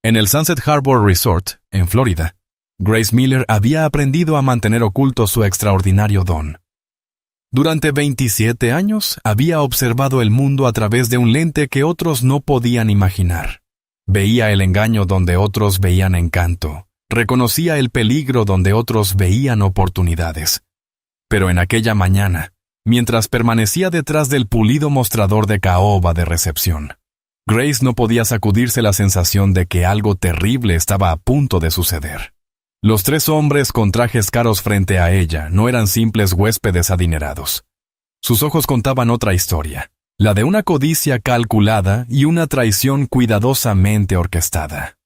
En el Sunset Harbor Resort, en Florida, Grace Miller había aprendido a mantener oculto su extraordinario don. Durante 27 años había observado el mundo a través de un lente que otros no podían imaginar. Veía el engaño donde otros veían encanto. Reconocía el peligro donde otros veían oportunidades. Pero en aquella mañana, mientras permanecía detrás del pulido mostrador de caoba de recepción, Grace no podía sacudirse la sensación de que algo terrible estaba a punto de suceder. Los 3 hombres con trajes caros frente a ella no eran simples huéspedes adinerados. Sus ojos contaban otra historia, la de una codicia calculada y una traición cuidadosamente orquestada.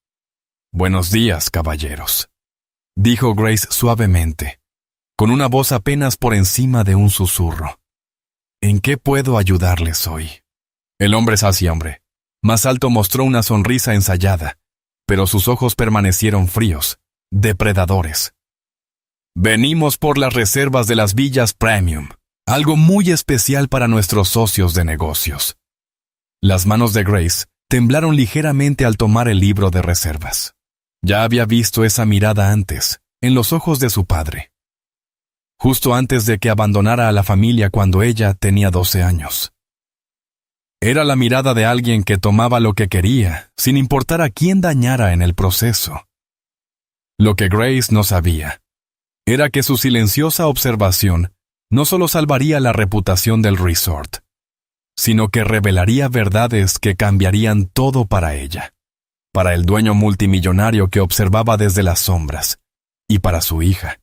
«Buenos días, caballeros», dijo Grace suavemente, con una voz apenas por encima de un susurro. «¿En qué puedo ayudarles hoy?» El hombre sacio hombre más alto mostró una sonrisa ensayada, pero sus ojos permanecieron fríos, depredadores. «Venimos por las reservas de las villas Premium, algo muy especial para nuestros socios de negocios». Las manos de Grace temblaron ligeramente al tomar el libro de reservas. Ya había visto esa mirada antes, en los ojos de su padre. Justo antes de que abandonara a la familia cuando ella tenía 12 años. Era la mirada de alguien que tomaba lo que quería, sin importar a quién dañara en el proceso. Lo que Grace no sabía era que su silenciosa observación no solo salvaría la reputación del resort, sino que revelaría verdades que cambiarían todo para ella, para el dueño multimillonario que observaba desde las sombras, y para su hija,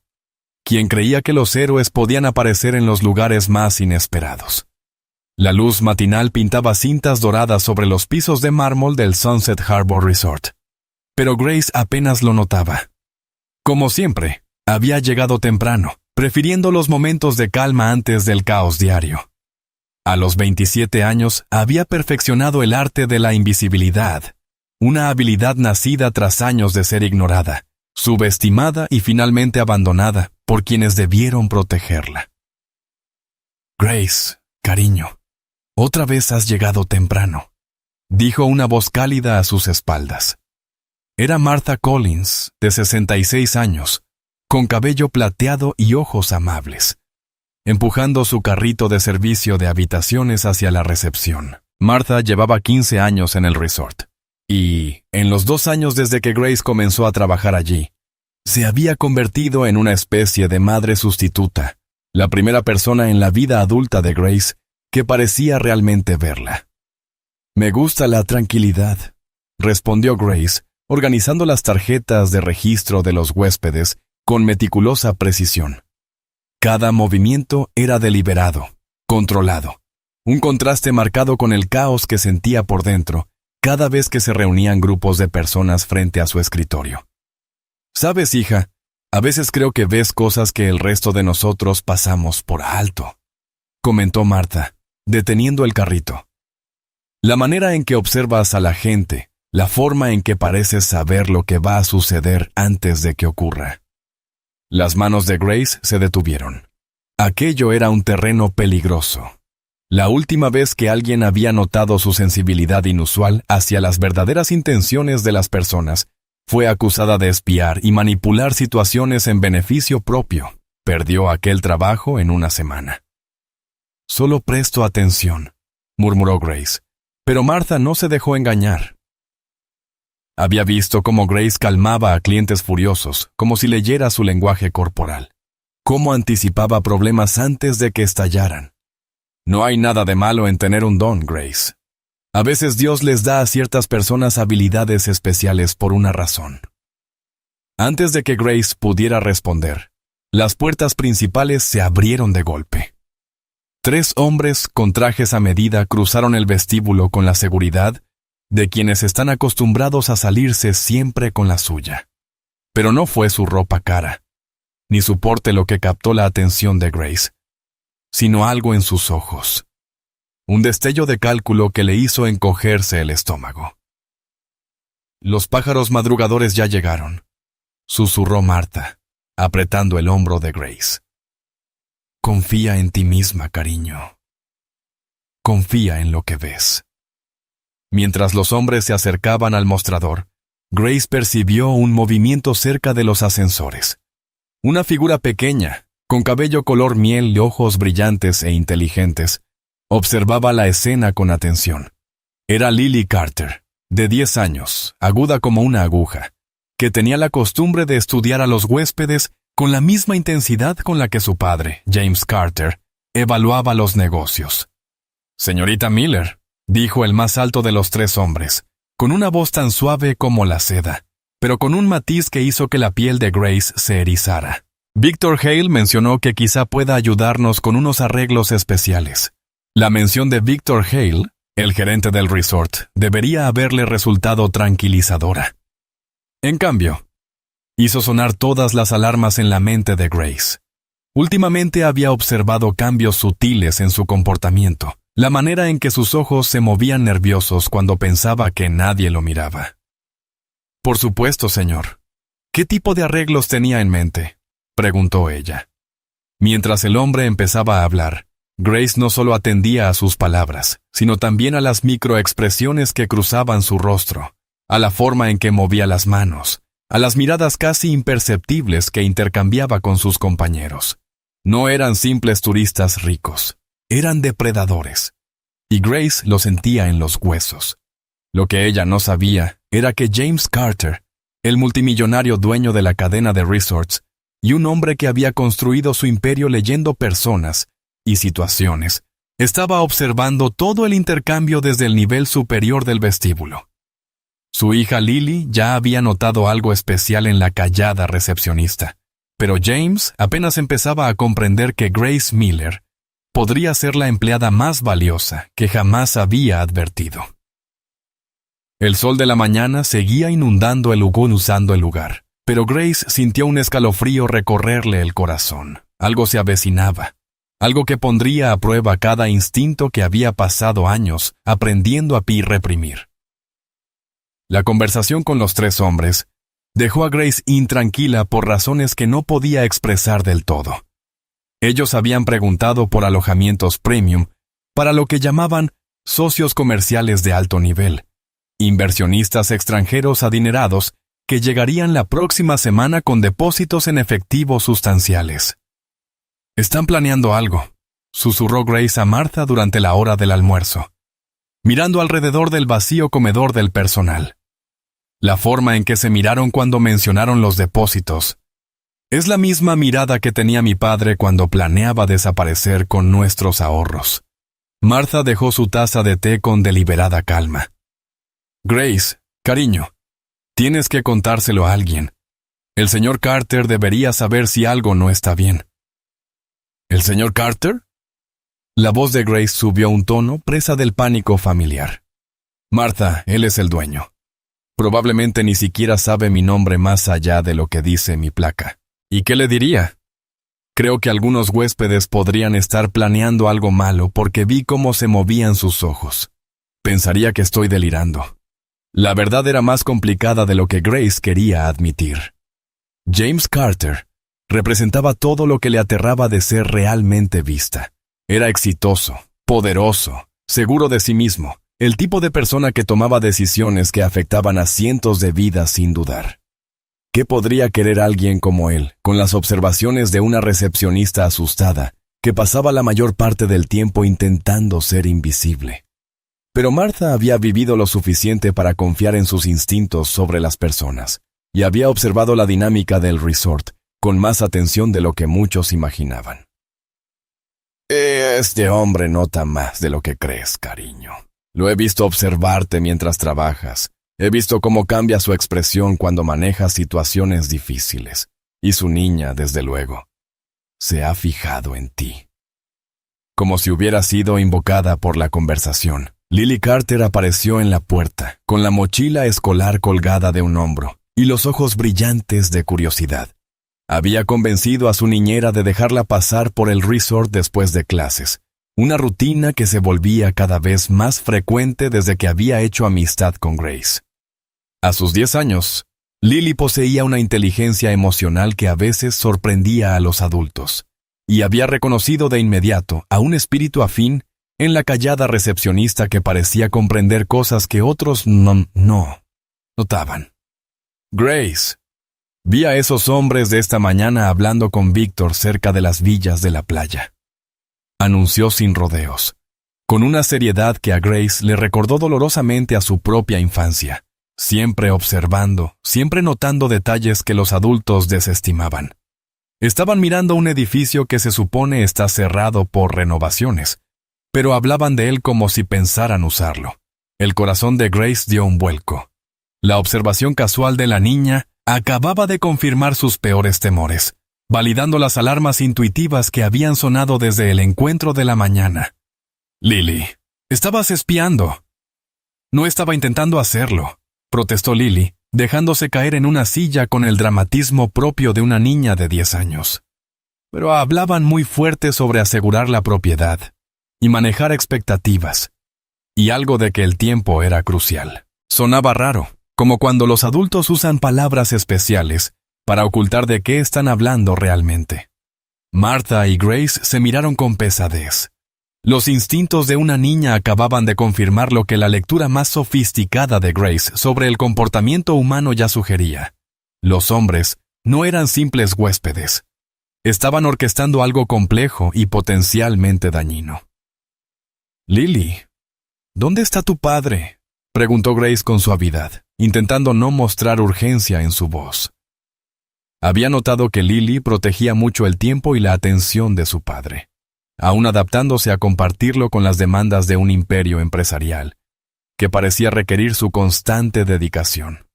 quien creía que los héroes podían aparecer en los lugares más inesperados. La luz matinal pintaba cintas doradas sobre los pisos de mármol del Sunset Harbor Resort, pero Grace apenas lo notaba. Como siempre, había llegado temprano, prefiriendo los momentos de calma antes del caos diario. A los 27 años había perfeccionado el arte de la invisibilidad, una habilidad nacida tras años de ser ignorada, subestimada y finalmente abandonada por quienes debieron protegerla. «Grace, cariño, otra vez has llegado temprano», dijo una voz cálida a sus espaldas. Era Martha Collins, de 66 años, con cabello plateado y ojos amables, empujando su carrito de servicio de habitaciones hacia la recepción. Martha llevaba 15 años en el resort, y, en los 2 años desde que Grace comenzó a trabajar allí, se había convertido en una especie de madre sustituta, la primera persona en la vida adulta de Grace que parecía realmente verla. «Me gusta la tranquilidad», respondió Grace, organizando las tarjetas de registro de los huéspedes con meticulosa precisión. Cada movimiento era deliberado, controlado, un contraste marcado con el caos que sentía por dentro cada vez que se reunían grupos de personas frente a su escritorio. «Sabes, hija, a veces creo que ves cosas que el resto de nosotros pasamos por alto», comentó Martha, deteniendo el carrito. «La manera en que observas a la gente, la forma en que pareces saber lo que va a suceder antes de que ocurra». Las manos de Grace se detuvieron. Aquello era un terreno peligroso. La última vez que alguien había notado su sensibilidad inusual hacia las verdaderas intenciones de las personas, fue acusada de espiar y manipular situaciones en beneficio propio. Perdió aquel trabajo en una semana. «Solo presto atención», murmuró Grace, pero Martha no se dejó engañar. Había visto cómo Grace calmaba a clientes furiosos, como si leyera su lenguaje corporal, cómo anticipaba problemas antes de que estallaran. No hay nada de malo en tener un don, Grace. A veces Dios les da a ciertas personas habilidades especiales por una razón. Antes de que Grace pudiera responder, las puertas principales se abrieron de golpe. 3 hombres con trajes a medida cruzaron el vestíbulo con la seguridad de quienes están acostumbrados a salirse siempre con la suya. Pero no fue su ropa cara, ni su porte lo que captó la atención de Grace, sino algo en sus ojos. Un destello de cálculo que le hizo encogerse el estómago. «Los pájaros madrugadores ya llegaron», susurró Martha, apretando el hombro de Grace. «Confía en ti misma, cariño. Confía en lo que ves». Mientras los hombres se acercaban al mostrador, Grace percibió un movimiento cerca de los ascensores. Una figura pequeña, con cabello color miel y ojos brillantes e inteligentes, observaba la escena con atención. Era Lily Carter, de 10 años, aguda como una aguja, que tenía la costumbre de estudiar a los huéspedes con la misma intensidad con la que su padre, James Carter, evaluaba los negocios. «Señorita Miller», dijo el más alto de los 3 hombres, con una voz tan suave como la seda, pero con un matiz que hizo que la piel de Grace se erizara. «Victor Hale mencionó que quizá pueda ayudarnos con unos arreglos especiales». La mención de Victor Hale, el gerente del resort, debería haberle resultado tranquilizadora. En cambio, hizo sonar todas las alarmas en la mente de Grace. Últimamente había observado cambios sutiles en su comportamiento, la manera en que sus ojos se movían nerviosos cuando pensaba que nadie lo miraba. «Por supuesto, señor. ¿Qué tipo de arreglos tenía en mente?», preguntó ella. Mientras el hombre empezaba a hablar, Grace no solo atendía a sus palabras, sino también a las microexpresiones que cruzaban su rostro, a la forma en que movía las manos, a las miradas casi imperceptibles que intercambiaba con sus compañeros. No eran simples turistas ricos, eran depredadores, y Grace lo sentía en los huesos. Lo que ella no sabía era que James Carter, el multimillonario dueño de la cadena de resorts, y un hombre que había construido su imperio leyendo personas y situaciones, estaba observando todo el intercambio desde el nivel superior del vestíbulo. Su hija Lily ya había notado algo especial en la callada recepcionista, pero James apenas empezaba a comprender que Grace Miller podría ser la empleada más valiosa que jamás había advertido. El sol de la mañana seguía inundando el lugar, pero Grace sintió un escalofrío recorrerle el corazón. Algo se avecinaba, algo que pondría a prueba cada instinto que había pasado años aprendiendo a reprimir. La conversación con los 3 hombres dejó a Grace intranquila por razones que no podía expresar del todo. Ellos habían preguntado por alojamientos premium para lo que llamaban socios comerciales de alto nivel, inversionistas extranjeros adinerados que llegarían la próxima semana con depósitos en efectivo sustanciales. «Están planeando algo», susurró Grace a Martha durante la hora del almuerzo, mirando alrededor del vacío comedor del personal. La forma en que se miraron cuando mencionaron los depósitos es la misma mirada que tenía mi padre cuando planeaba desaparecer con nuestros ahorros. Martha dejó su taza de té con deliberada calma. «Grace, cariño, tienes que contárselo a alguien. El señor Carter debería saber si algo no está bien». «¿El señor Carter?». La voz de Grace subió un tono, presa del pánico familiar. «Martha, él es el dueño. Probablemente ni siquiera sabe mi nombre más allá de lo que dice mi placa. ¿Y qué le diría? Creo que algunos huéspedes podrían estar planeando algo malo porque vi cómo se movían sus ojos. Pensaría que estoy delirando». La verdad era más complicada de lo que Grace quería admitir. James Carter representaba todo lo que le aterraba de ser realmente vista. Era exitoso, poderoso, seguro de sí mismo, el tipo de persona que tomaba decisiones que afectaban a cientos de vidas sin dudar. ¿Qué podría querer alguien como él, con las observaciones de una recepcionista asustada, que pasaba la mayor parte del tiempo intentando ser invisible? Pero Martha había vivido lo suficiente para confiar en sus instintos sobre las personas, y había observado la dinámica del resort con más atención de lo que muchos imaginaban. «Este hombre nota más de lo que crees, cariño. Lo he visto observarte mientras trabajas. He visto cómo cambia su expresión cuando maneja situaciones difíciles. Y su niña, desde luego, se ha fijado en ti». Como si hubiera sido invocada por la conversación, Lily Carter apareció en la puerta, con la mochila escolar colgada de un hombro y los ojos brillantes de curiosidad. Había convencido a su niñera de dejarla pasar por el resort después de clases, una rutina que se volvía cada vez más frecuente desde que había hecho amistad con Grace. A sus 10 años, Lily poseía una inteligencia emocional que a veces sorprendía a los adultos, y había reconocido de inmediato a un espíritu afín en la callada recepcionista que parecía comprender cosas que otros no notaban. Grace, vi a esos hombres de esta mañana hablando con Víctor cerca de las villas de la playa. Anunció sin rodeos, con una seriedad que a Grace le recordó dolorosamente a su propia infancia, siempre observando, siempre notando detalles que los adultos desestimaban. Estaban mirando un edificio que se supone está cerrado por renovaciones, pero hablaban de él como si pensaran usarlo. El corazón de Grace dio un vuelco. La observación casual de la niña acababa de confirmar sus peores temores, validando las alarmas intuitivas que habían sonado desde el encuentro de la mañana. «Lily, estabas espiando». «No estaba intentando hacerlo», protestó Lily, dejándose caer en una silla con el dramatismo propio de una niña de 10 años. Pero hablaban muy fuerte sobre asegurar la propiedad y manejar expectativas, y algo de que el tiempo era crucial. Sonaba raro, como cuando los adultos usan palabras especiales para ocultar de qué están hablando realmente. Martha y Grace se miraron con pesadez. Los instintos de una niña acababan de confirmar lo que la lectura más sofisticada de Grace sobre el comportamiento humano ya sugería. Los hombres no eran simples huéspedes. Estaban orquestando algo complejo y potencialmente dañino. «Lily, ¿dónde está tu padre?», preguntó Grace con suavidad, intentando no mostrar urgencia en su voz. Había notado que Lily protegía mucho el tiempo y la atención de su padre, aún adaptándose a compartirlo con las demandas de un imperio empresarial, que parecía requerir su constante dedicación.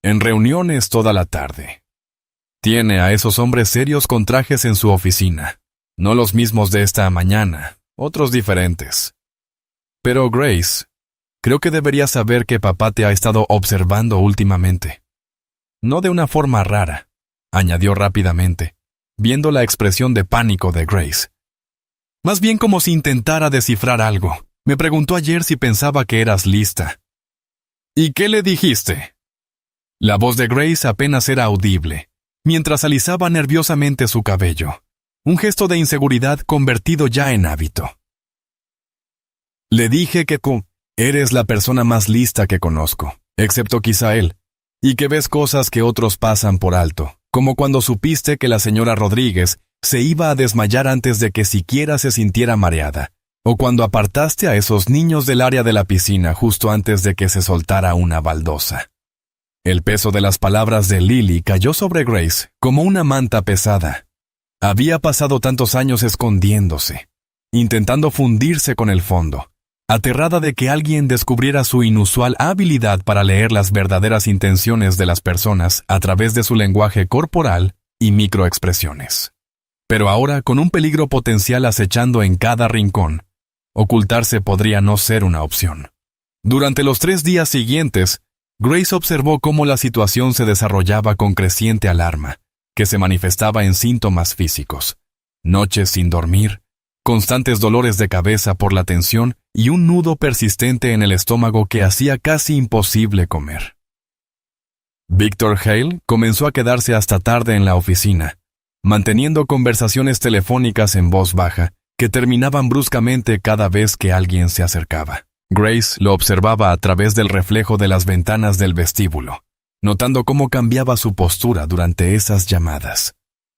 «En reuniones toda la tarde. Tiene a esos hombres serios con trajes en su oficina, no los mismos de esta mañana, otros diferentes. Pero Grace, creo que deberías saber que papá te ha estado observando últimamente. No de una forma rara», añadió rápidamente, viendo la expresión de pánico de Grace. «Más bien como si intentara descifrar algo. Me preguntó ayer si pensaba que eras lista». «¿Y qué le dijiste?». La voz de Grace apenas era audible, mientras alisaba nerviosamente su cabello, un gesto de inseguridad convertido ya en hábito. «Le dije que eres la persona más lista que conozco, excepto quizá él, y que ves cosas que otros pasan por alto, como cuando supiste que la señora Rodríguez se iba a desmayar antes de que siquiera se sintiera mareada, o cuando apartaste a esos niños del área de la piscina justo antes de que se soltara una baldosa». El peso de las palabras de Lily cayó sobre Grace como una manta pesada. Había pasado tantos años escondiéndose, intentando fundirse con el fondo, aterrada de que alguien descubriera su inusual habilidad para leer las verdaderas intenciones de las personas a través de su lenguaje corporal y microexpresiones. Pero ahora, con un peligro potencial acechando en cada rincón, ocultarse podría no ser una opción. Durante los 3 días siguientes, Grace observó cómo la situación se desarrollaba con creciente alarma, que se manifestaba en síntomas físicos: noches sin dormir, constantes dolores de cabeza por la tensión y un nudo persistente en el estómago que hacía casi imposible comer. Víctor Hale comenzó a quedarse hasta tarde en la oficina, manteniendo conversaciones telefónicas en voz baja que terminaban bruscamente cada vez que alguien se acercaba. Grace lo observaba a través del reflejo de las ventanas del vestíbulo, notando cómo cambiaba su postura durante esas llamadas,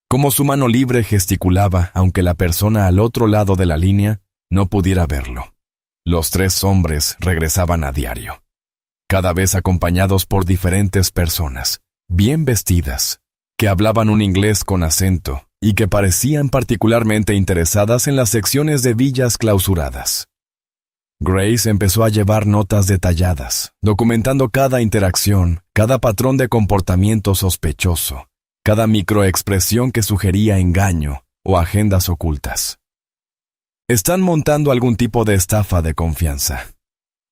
cómo su mano libre gesticulaba aunque la persona al otro lado de la línea no pudiera verlo. Los 3 hombres regresaban a diario, cada vez acompañados por diferentes personas, bien vestidas, que hablaban un inglés con acento y que parecían particularmente interesadas en las secciones de villas clausuradas. Grace empezó a llevar notas detalladas, documentando cada interacción, cada patrón de comportamiento sospechoso, cada microexpresión que sugería engaño o agendas ocultas. «Están montando algún tipo de estafa de confianza»,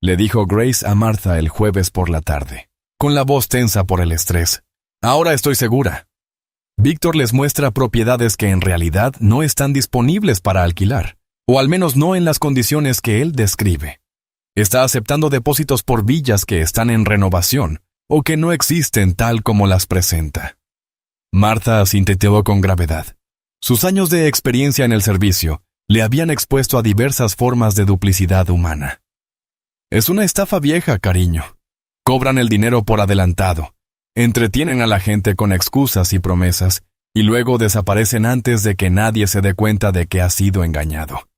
le dijo Grace a Martha el jueves por la tarde, con la voz tensa por el estrés. «Ahora estoy segura. Víctor les muestra propiedades que en realidad no están disponibles para alquilar, o al menos no en las condiciones que él describe. Está aceptando depósitos por villas que están en renovación o que no existen tal como las presenta». Martha asintió con gravedad. Sus años de experiencia en el servicio le habían expuesto a diversas formas de duplicidad humana. «Es una estafa vieja, cariño. Cobran el dinero por adelantado, entretienen a la gente con excusas y promesas, y luego desaparecen antes de que nadie se dé cuenta de que ha sido engañado.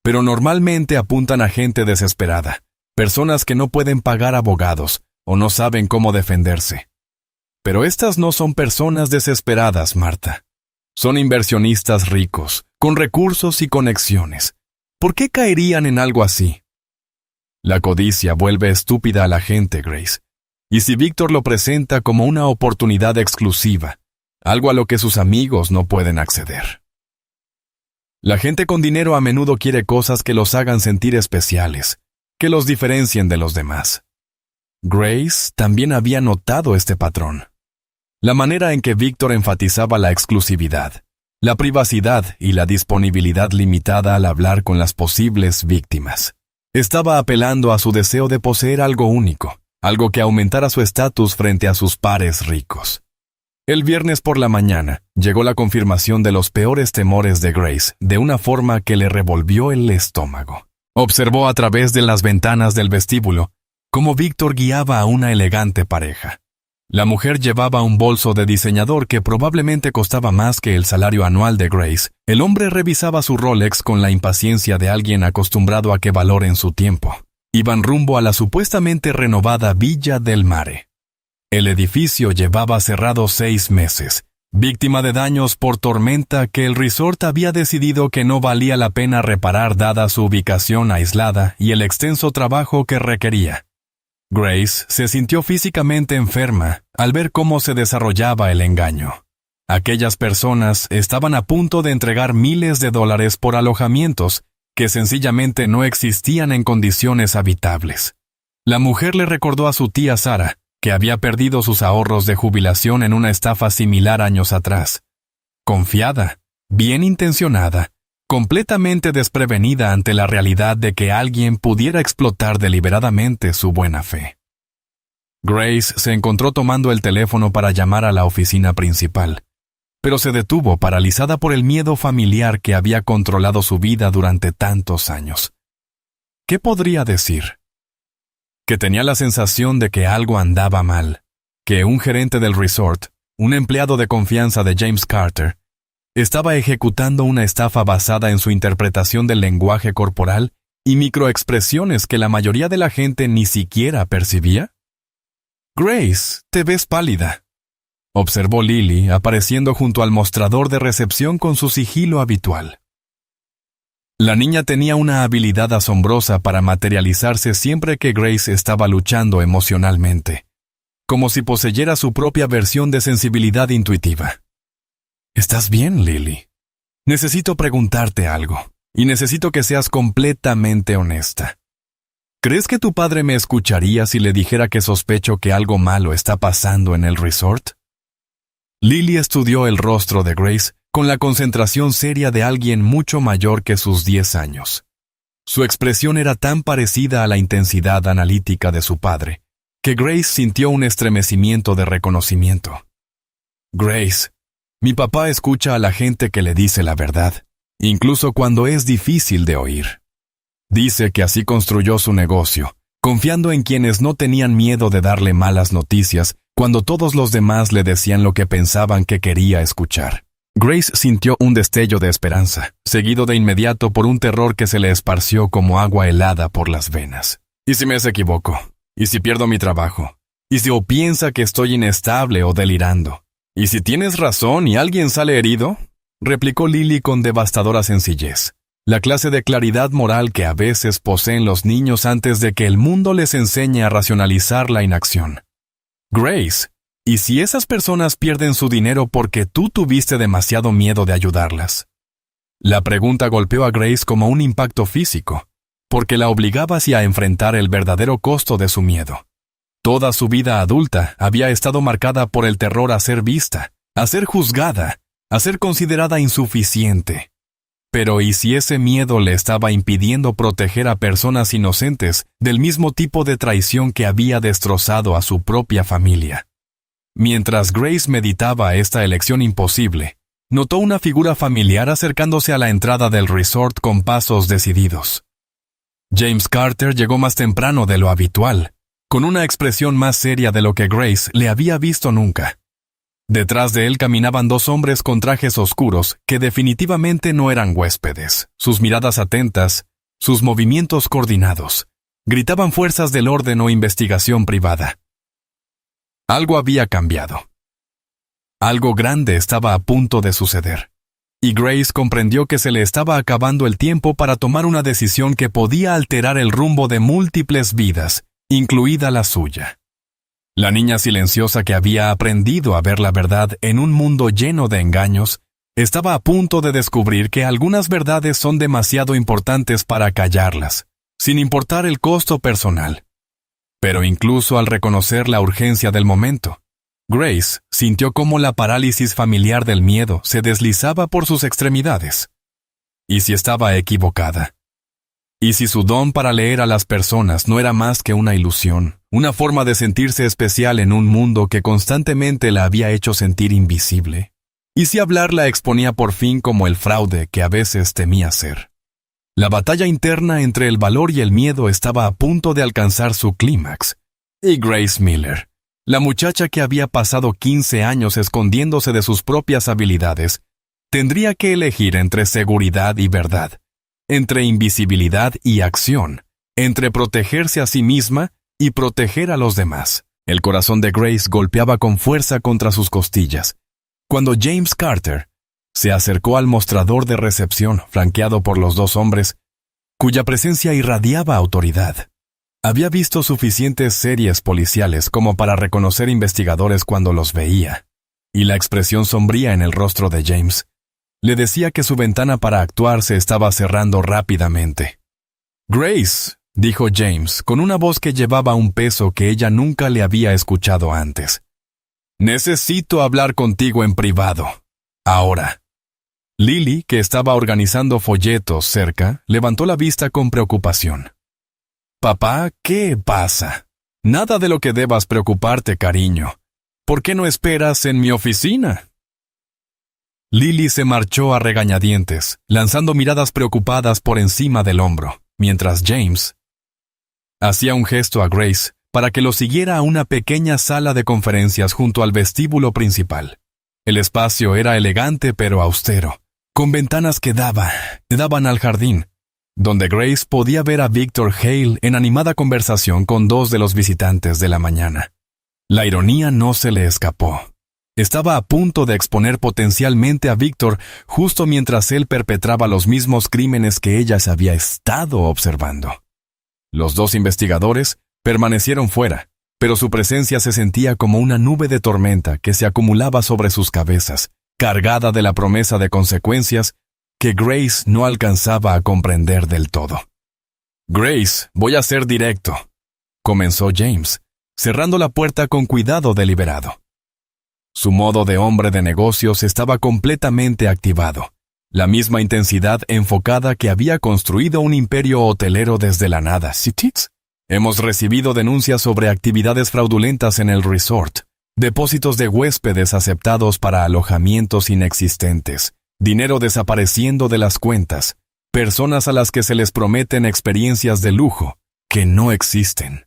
Pero normalmente apuntan a gente desesperada, personas que no pueden pagar abogados o no saben cómo defenderse. Pero estas no son personas desesperadas, Marta. Son inversionistas ricos, con recursos y conexiones. ¿Por qué caerían en algo así? La codicia vuelve estúpida a la gente, Grace. Y si Víctor lo presenta como una oportunidad exclusiva, algo a lo que sus amigos no pueden acceder. La gente con dinero a menudo quiere cosas que los hagan sentir especiales, que los diferencien de los demás. Grace también había notado este patrón. La manera en que Víctor enfatizaba la exclusividad, la privacidad y la disponibilidad limitada al hablar con las posibles víctimas. Estaba apelando a su deseo de poseer algo único, algo que aumentara su estatus frente a sus pares ricos. El viernes por la mañana llegó la confirmación de los peores temores de Grace de una forma que le revolvió el estómago. Observó a través de las ventanas del vestíbulo cómo Víctor guiaba a una elegante pareja. La mujer llevaba un bolso de diseñador que probablemente costaba más que el salario anual de Grace. El hombre revisaba su Rolex con la impaciencia de alguien acostumbrado a que valoren su tiempo. Iban rumbo a la supuestamente renovada Villa del Mare. El edificio llevaba cerrado 6 meses, víctima de daños por tormenta que el resort había decidido que no valía la pena reparar dada su ubicación aislada y el extenso trabajo que requería. Grace se sintió físicamente enferma al ver cómo se desarrollaba el engaño. Aquellas personas estaban a punto de entregar miles de dólares por alojamientos que sencillamente no existían en condiciones habitables. La mujer le recordó a su tía Sara que había perdido sus ahorros de jubilación en una estafa similar años atrás. Confiada, bien intencionada, completamente desprevenida ante la realidad de que alguien pudiera explotar deliberadamente su buena fe. Grace se encontró tomando el teléfono para llamar a la oficina principal, pero se detuvo paralizada por el miedo familiar que había controlado su vida durante tantos años. ¿Qué podría decir? Que tenía la sensación de que algo andaba mal, que un gerente del resort, un empleado de confianza de James Carter, estaba ejecutando una estafa basada en su interpretación del lenguaje corporal y microexpresiones que la mayoría de la gente ni siquiera percibía. «Grace, te ves pálida», observó Lily apareciendo junto al mostrador de recepción con su sigilo habitual. La niña tenía una habilidad asombrosa para materializarse siempre que Grace estaba luchando emocionalmente, como si poseyera su propia versión de sensibilidad intuitiva. «¿Estás bien, Lily? Necesito preguntarte algo, y necesito que seas completamente honesta. ¿Crees que tu padre me escucharía si le dijera que sospecho que algo malo está pasando en el resort?» Lily estudió el rostro de Grace con la concentración seria de alguien mucho mayor que sus 10 años. Su expresión era tan parecida a la intensidad analítica de su padre, que Grace sintió un estremecimiento de reconocimiento. «Grace, mi papá escucha a la gente que le dice la verdad, incluso cuando es difícil de oír. Dice que así construyó su negocio, confiando en quienes no tenían miedo de darle malas noticias cuando todos los demás le decían lo que pensaban que quería escuchar». Grace sintió un destello de esperanza, seguido de inmediato por un terror que se le esparció como agua helada por las venas. «¿Y si me equivoco? ¿Y si pierdo mi trabajo? ¿Y si piensa que estoy inestable o delirando? ¿Y si tienes razón y alguien sale herido?», replicó Lily con devastadora sencillez, la clase de claridad moral que a veces poseen los niños antes de que el mundo les enseñe a racionalizar la inacción. «Grace, ¿y si esas personas pierden su dinero porque tú tuviste demasiado miedo de ayudarlas?». La pregunta golpeó a Grace como un impacto físico, porque la obligaba a enfrentar el verdadero costo de su miedo. Toda su vida adulta había estado marcada por el terror a ser vista, a ser juzgada, a ser considerada insuficiente. Pero ¿y si ese miedo le estaba impidiendo proteger a personas inocentes del mismo tipo de traición que había destrozado a su propia familia? Mientras Grace meditaba esta elección imposible, notó una figura familiar acercándose a la entrada del resort con pasos decididos. James Carter llegó más temprano de lo habitual, con una expresión más seria de lo que Grace le había visto nunca. Detrás de él caminaban dos hombres con trajes oscuros que definitivamente no eran huéspedes. Sus miradas atentas, sus movimientos coordinados, gritaban fuerzas del orden o investigación privada. Algo había cambiado. Algo grande estaba a punto de suceder. Y Grace comprendió que se le estaba acabando el tiempo para tomar una decisión que podía alterar el rumbo de múltiples vidas, incluida la suya. La niña silenciosa que había aprendido a ver la verdad en un mundo lleno de engaños, estaba a punto de descubrir que algunas verdades son demasiado importantes para callarlas, sin importar el costo personal. Pero incluso al reconocer la urgencia del momento, Grace sintió cómo la parálisis familiar del miedo se deslizaba por sus extremidades. ¿Y si estaba equivocada? ¿Y si su don para leer a las personas no era más que una ilusión, una forma de sentirse especial en un mundo que constantemente la había hecho sentir invisible? ¿Y si hablar la exponía por fin como el fraude que a veces temía ser? La batalla interna entre el valor y el miedo estaba a punto de alcanzar su clímax. Y Grace Miller, la muchacha que había pasado 15 años escondiéndose de sus propias habilidades, tendría que elegir entre seguridad y verdad, entre invisibilidad y acción, entre protegerse a sí misma y proteger a los demás. El corazón de Grace golpeaba con fuerza contra sus costillas, cuando James Carter se acercó al mostrador de recepción flanqueado por los dos hombres, cuya presencia irradiaba autoridad. Había visto suficientes series policiales como para reconocer investigadores cuando los veía, y la expresión sombría en el rostro de James le decía que su ventana para actuar se estaba cerrando rápidamente. «Grace», dijo James, con una voz que llevaba un peso que ella nunca le había escuchado antes. «Necesito hablar contigo en privado. Ahora». Lily, que estaba organizando folletos cerca, levantó la vista con preocupación. «Papá, ¿qué pasa? Nada de lo que debas preocuparte, cariño. ¿Por qué no esperas en mi oficina?» Lily se marchó a regañadientes, lanzando miradas preocupadas por encima del hombro, mientras James hacía un gesto a Grace para que lo siguiera a una pequeña sala de conferencias junto al vestíbulo principal. El espacio era elegante pero austero, con ventanas que daban al jardín, donde Grace podía ver a Victor Hale en animada conversación con dos de los visitantes de la mañana. La ironía no se le escapó. Estaba a punto de exponer potencialmente a Victor justo mientras él perpetraba los mismos crímenes que ella se había estado observando. Los dos investigadores permanecieron fuera, pero su presencia se sentía como una nube de tormenta que se acumulaba sobre sus cabezas, cargada de la promesa de consecuencias que Grace no alcanzaba a comprender del todo. «Grace, voy a ser directo», comenzó James, cerrando la puerta con cuidado deliberado. Su modo de hombre de negocios estaba completamente activado, la misma intensidad enfocada que había construido un imperio hotelero desde la nada. ¿Sitits? Hemos recibido denuncias sobre actividades fraudulentas en el resort, depósitos de huéspedes aceptados para alojamientos inexistentes, dinero desapareciendo de las cuentas, personas a las que se les prometen experiencias de lujo que no existen.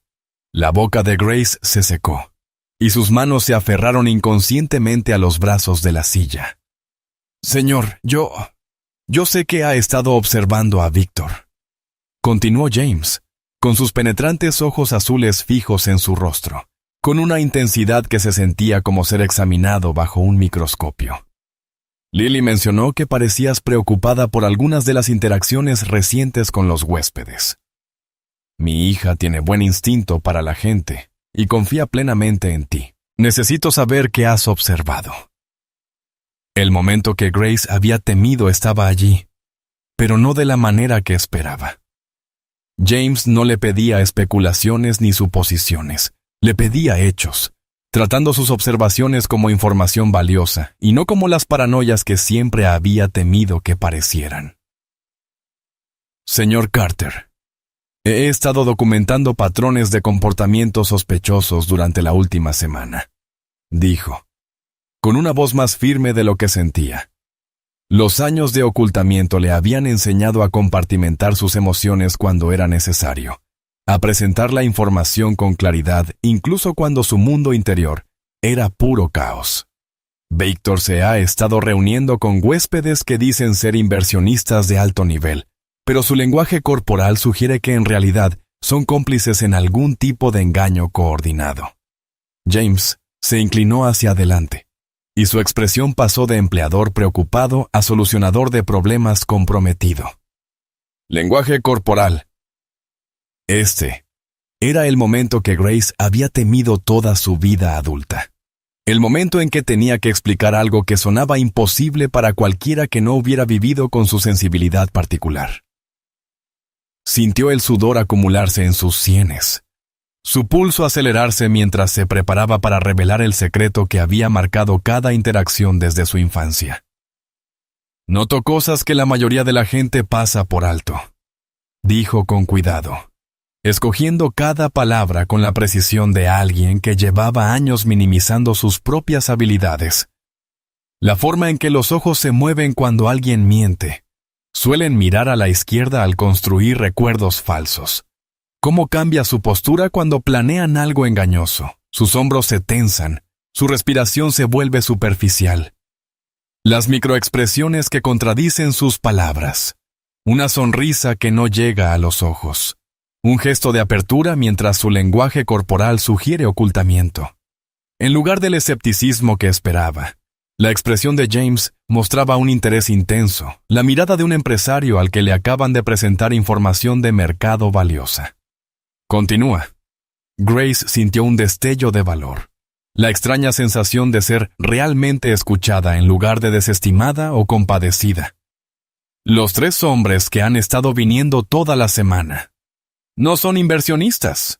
La boca de Grace se secó, y sus manos se aferraron inconscientemente a los brazos de la silla. «Señor, yo sé que ha estado observando a Víctor», continuó James, con sus penetrantes ojos azules fijos en su rostro, con una intensidad que se sentía como ser examinado bajo un microscopio. «Lily mencionó que parecías preocupada por algunas de las interacciones recientes con los huéspedes. Mi hija tiene buen instinto para la gente y confía plenamente en ti. Necesito saber qué has observado». El momento que Grace había temido estaba allí, pero no de la manera que esperaba. James no le pedía especulaciones ni suposiciones, le pedía hechos, tratando sus observaciones como información valiosa y no como las paranoias que siempre había temido que parecieran. «Señor Carter, he estado documentando patrones de comportamiento sospechosos durante la última semana», dijo, con una voz más firme de lo que sentía. Los años de ocultamiento le habían enseñado a compartimentar sus emociones cuando era necesario, a presentar la información con claridad, incluso cuando su mundo interior era puro caos. Victor se ha estado reuniendo con huéspedes que dicen ser inversionistas de alto nivel, pero su lenguaje corporal sugiere que en realidad son cómplices en algún tipo de engaño coordinado. James se inclinó hacia adelante, y su expresión pasó de empleador preocupado a solucionador de problemas comprometido. Lenguaje corporal. Este era el momento que Grace había temido toda su vida adulta. El momento en que tenía que explicar algo que sonaba imposible para cualquiera que no hubiera vivido con su sensibilidad particular. Sintió el sudor acumularse en sus sienes, su pulso acelerarse mientras se preparaba para revelar el secreto que había marcado cada interacción desde su infancia. Notó cosas que la mayoría de la gente pasa por alto, dijo con cuidado, escogiendo cada palabra con la precisión de alguien que llevaba años minimizando sus propias habilidades. La forma en que los ojos se mueven cuando alguien miente. Suelen mirar a la izquierda al construir recuerdos falsos. Cómo cambia su postura cuando planean algo engañoso. Sus hombros se tensan, su respiración se vuelve superficial. Las microexpresiones que contradicen sus palabras. Una sonrisa que no llega a los ojos. Un gesto de apertura mientras su lenguaje corporal sugiere ocultamiento. En lugar del escepticismo que esperaba, la expresión de James mostraba un interés intenso, la mirada de un empresario al que le acaban de presentar información de mercado valiosa. Continúa. Grace sintió un destello de valor, la extraña sensación de ser realmente escuchada en lugar de desestimada o compadecida. Los 3 hombres que han estado viniendo toda la semana no son inversionistas.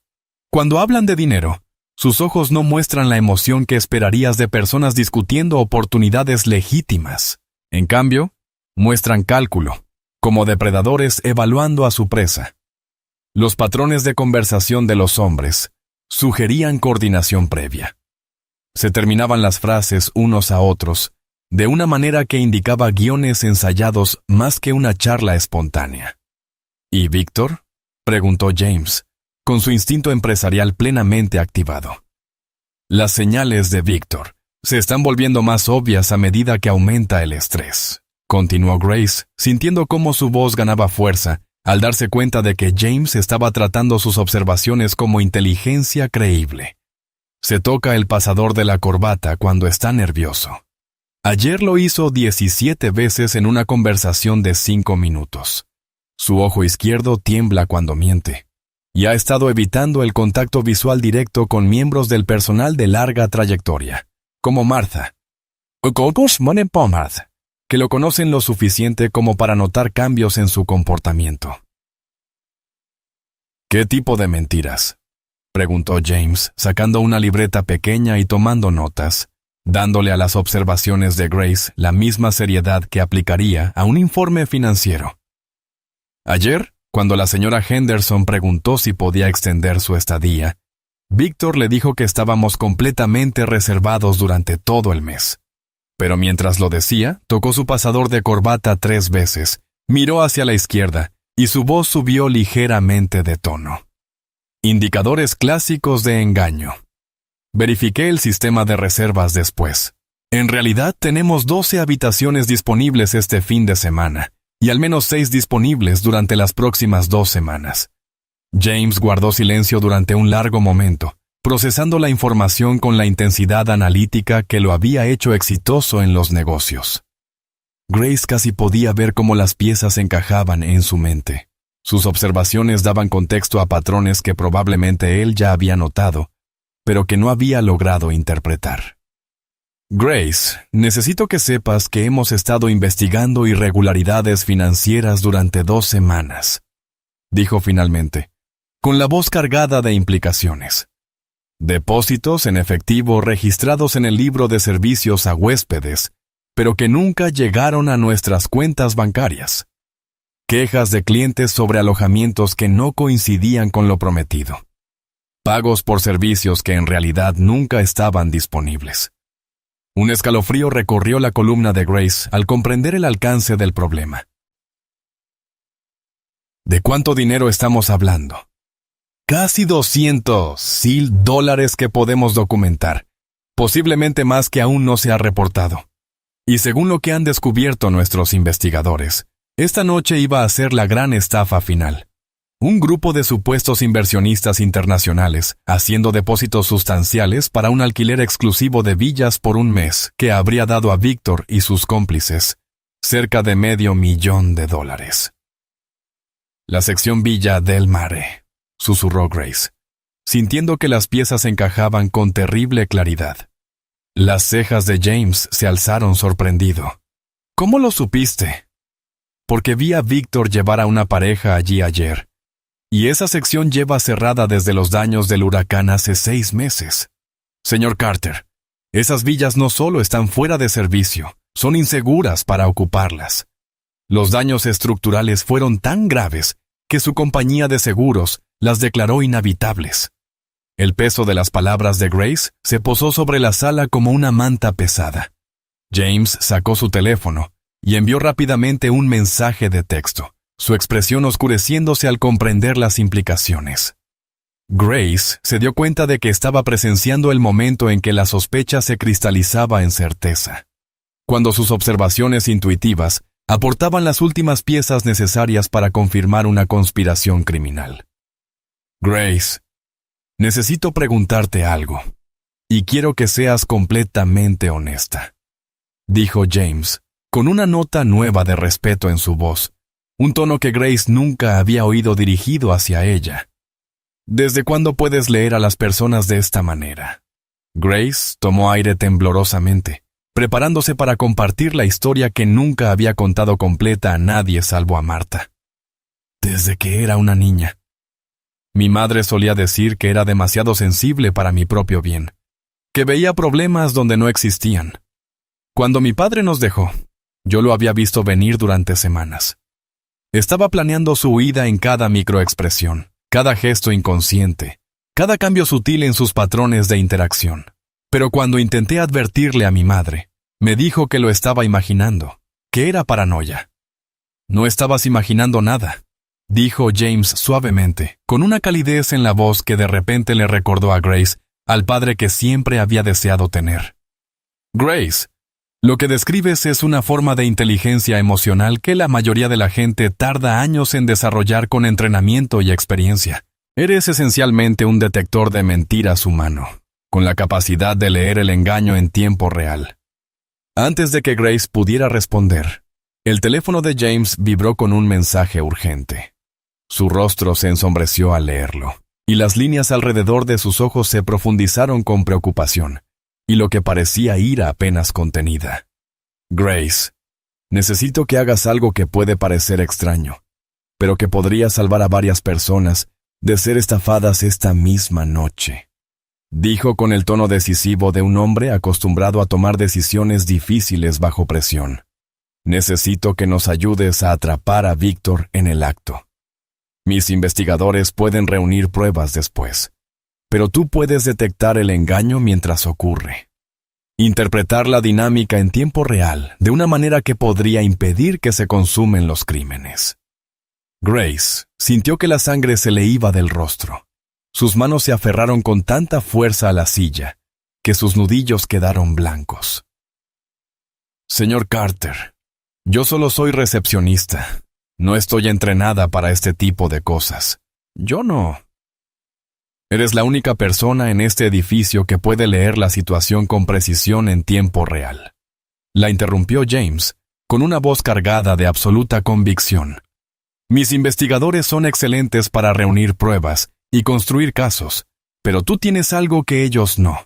Cuando hablan de dinero, sus ojos no muestran la emoción que esperarías de personas discutiendo oportunidades legítimas. En cambio, muestran cálculo, como depredadores evaluando a su presa. Los patrones de conversación de los hombres sugerían coordinación previa. Se terminaban las frases unos a otros, de una manera que indicaba guiones ensayados más que una charla espontánea. ¿Y Víctor?, preguntó James, con su instinto empresarial plenamente activado. Las señales de Víctor se están volviendo más obvias a medida que aumenta el estrés, continuó Grace, sintiendo cómo su voz ganaba fuerza al darse cuenta de que James estaba tratando sus observaciones como inteligencia creíble. Se toca el pasador de la corbata cuando está nervioso. Ayer lo hizo 17 veces en una conversación de 5 minutos. Su ojo izquierdo tiembla cuando miente. Y ha estado evitando el contacto visual directo con miembros del personal de larga trayectoria, como Martha, que lo conocen lo suficiente como para notar cambios en su comportamiento. ¿Qué tipo de mentiras?, preguntó James, sacando una libreta pequeña y tomando notas, dándole a las observaciones de Grace la misma seriedad que aplicaría a un informe financiero. Ayer, cuando la señora Henderson preguntó si podía extender su estadía, Víctor le dijo que estábamos completamente reservados durante todo el mes. Pero mientras lo decía, tocó su pasador de corbata 3 veces, miró hacia la izquierda y su voz subió ligeramente de tono. Indicadores clásicos de engaño. Verifiqué el sistema de reservas después. En realidad tenemos 12 habitaciones disponibles este fin de semana, y al menos 6 disponibles durante las próximas 2 semanas. James guardó silencio durante un largo momento, procesando la información con la intensidad analítica que lo había hecho exitoso en los negocios. Grace casi podía ver cómo las piezas encajaban en su mente. Sus observaciones daban contexto a patrones que probablemente él ya había notado, pero que no había logrado interpretar. Grace, necesito que sepas que hemos estado investigando irregularidades financieras durante 2 semanas, dijo finalmente, con la voz cargada de implicaciones. Depósitos en efectivo registrados en el libro de servicios a huéspedes, pero que nunca llegaron a nuestras cuentas bancarias. Quejas de clientes sobre alojamientos que no coincidían con lo prometido. Pagos por servicios que en realidad nunca estaban disponibles. Un escalofrío recorrió la columna de Grace al comprender el alcance del problema. ¿De cuánto dinero estamos hablando?, Casi $200,000 que podemos documentar, posiblemente más que aún no se ha reportado. Y según lo que han descubierto nuestros investigadores, esta noche iba a ser la gran estafa final. Un grupo de supuestos inversionistas internacionales haciendo depósitos sustanciales para un alquiler exclusivo de villas por un mes que habría dado a Víctor y sus cómplices cerca de $500,000. La sección Villa del Mare, susurró Grace, sintiendo que las piezas encajaban con terrible claridad. Las cejas de James se alzaron sorprendido. ¿Cómo lo supiste? Porque vi a Víctor llevar a una pareja allí ayer. Y esa sección lleva cerrada desde los daños del huracán hace 6 meses. Señor Carter, esas villas no solo están fuera de servicio, son inseguras para ocuparlas. Los daños estructurales fueron tan graves que su compañía de seguros las declaró inhabitables. El peso de las palabras de Grace se posó sobre la sala como una manta pesada. James sacó su teléfono y envió rápidamente un mensaje de texto, su expresión oscureciéndose al comprender las implicaciones. Grace se dio cuenta de que estaba presenciando el momento en que la sospecha se cristalizaba en certeza, cuando sus observaciones intuitivas aportaban las últimas piezas necesarias para confirmar una conspiración criminal. Grace, necesito preguntarte algo, y quiero que seas completamente honesta, dijo James, con una nota nueva de respeto en su voz, un tono que Grace nunca había oído dirigido hacia ella. ¿Desde cuándo puedes leer a las personas de esta manera? Grace tomó aire temblorosamente, preparándose para compartir la historia que nunca había contado completa a nadie salvo a Marta. Desde que era una niña. Mi madre solía decir que era demasiado sensible para mi propio bien, que veía problemas donde no existían. Cuando mi padre nos dejó, yo lo había visto venir durante semanas. Estaba planeando su huida en cada microexpresión, cada gesto inconsciente, cada cambio sutil en sus patrones de interacción. Pero cuando intenté advertirle a mi madre, me dijo que lo estaba imaginando, que era paranoia. No estabas imaginando nada, dijo James suavemente, con una calidez en la voz que de repente le recordó a Grace al padre que siempre había deseado tener. Grace, lo que describes es una forma de inteligencia emocional que la mayoría de la gente tarda años en desarrollar con entrenamiento y experiencia. Eres esencialmente un detector de mentiras humano, con la capacidad de leer el engaño en tiempo real. Antes de que Grace pudiera responder, el teléfono de James vibró con un mensaje urgente. Su rostro se ensombreció al leerlo, y las líneas alrededor de sus ojos se profundizaron con preocupación, y lo que parecía ira apenas contenida. Grace, necesito que hagas algo que puede parecer extraño, pero que podría salvar a varias personas de ser estafadas esta misma noche, dijo con el tono decisivo de un hombre acostumbrado a tomar decisiones difíciles bajo presión. Necesito que nos ayudes a atrapar a Víctor en el acto. Mis investigadores pueden reunir pruebas después, pero tú puedes detectar el engaño mientras ocurre. Interpretar la dinámica en tiempo real de una manera que podría impedir que se consumen los crímenes. Grace sintió que la sangre se le iba del rostro. Sus manos se aferraron con tanta fuerza a la silla que sus nudillos quedaron blancos. Señor Carter, yo solo soy recepcionista. No estoy entrenada para este tipo de cosas. Yo no. Eres la única persona en este edificio que puede leer la situación con precisión en tiempo real. La interrumpió James, con una voz cargada de absoluta convicción. Mis investigadores son excelentes para reunir pruebas y construir casos, pero tú tienes algo que ellos no.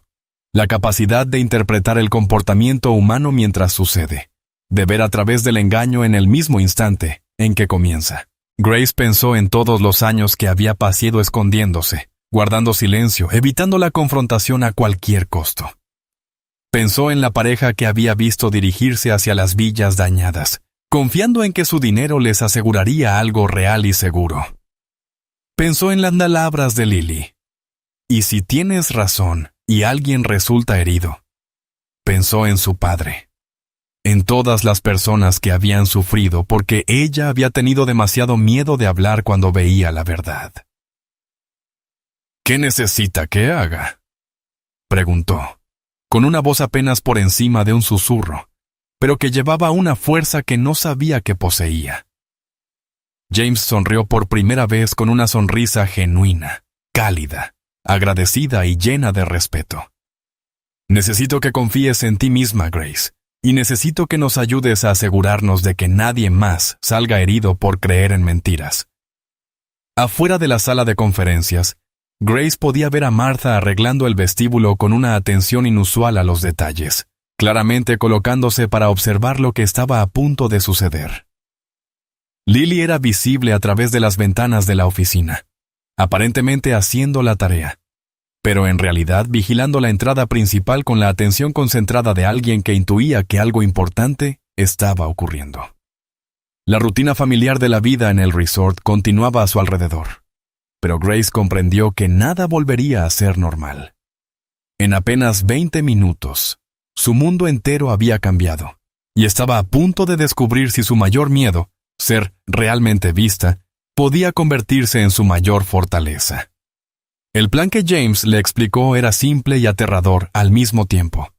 La capacidad de interpretar el comportamiento humano mientras sucede, de ver a través del engaño en el mismo instante en que comienza. Grace pensó en todos los años que había pasado escondiéndose, guardando silencio, evitando la confrontación a cualquier costo. Pensó en la pareja que había visto dirigirse hacia las villas dañadas, confiando en que su dinero les aseguraría algo real y seguro. Pensó en las palabras de Lily. Y si tienes razón y alguien resulta herido. Pensó en su padre. En todas las personas que habían sufrido porque ella había tenido demasiado miedo de hablar cuando veía la verdad. ¿Qué necesita que haga?, preguntó, con una voz apenas por encima de un susurro, pero que llevaba una fuerza que no sabía que poseía. James sonrió por primera vez con una sonrisa genuina, cálida, agradecida y llena de respeto. Necesito que confíes en ti misma, Grace, y necesito que nos ayudes a asegurarnos de que nadie más salga herido por creer en mentiras. Afuera de la sala de conferencias, Grace podía ver a Martha arreglando el vestíbulo con una atención inusual a los detalles, claramente colocándose para observar lo que estaba a punto de suceder. Lily era visible a través de las ventanas de la oficina, aparentemente haciendo la tarea, pero en realidad vigilando la entrada principal con la atención concentrada de alguien que intuía que algo importante estaba ocurriendo. La rutina familiar de la vida en el resort continuaba a su alrededor, pero Grace comprendió que nada volvería a ser normal. En apenas 20 minutos, su mundo entero había cambiado, y estaba a punto de descubrir si su mayor miedo, ser realmente vista, podía convertirse en su mayor fortaleza. El plan que James le explicó era simple y aterrador al mismo tiempo.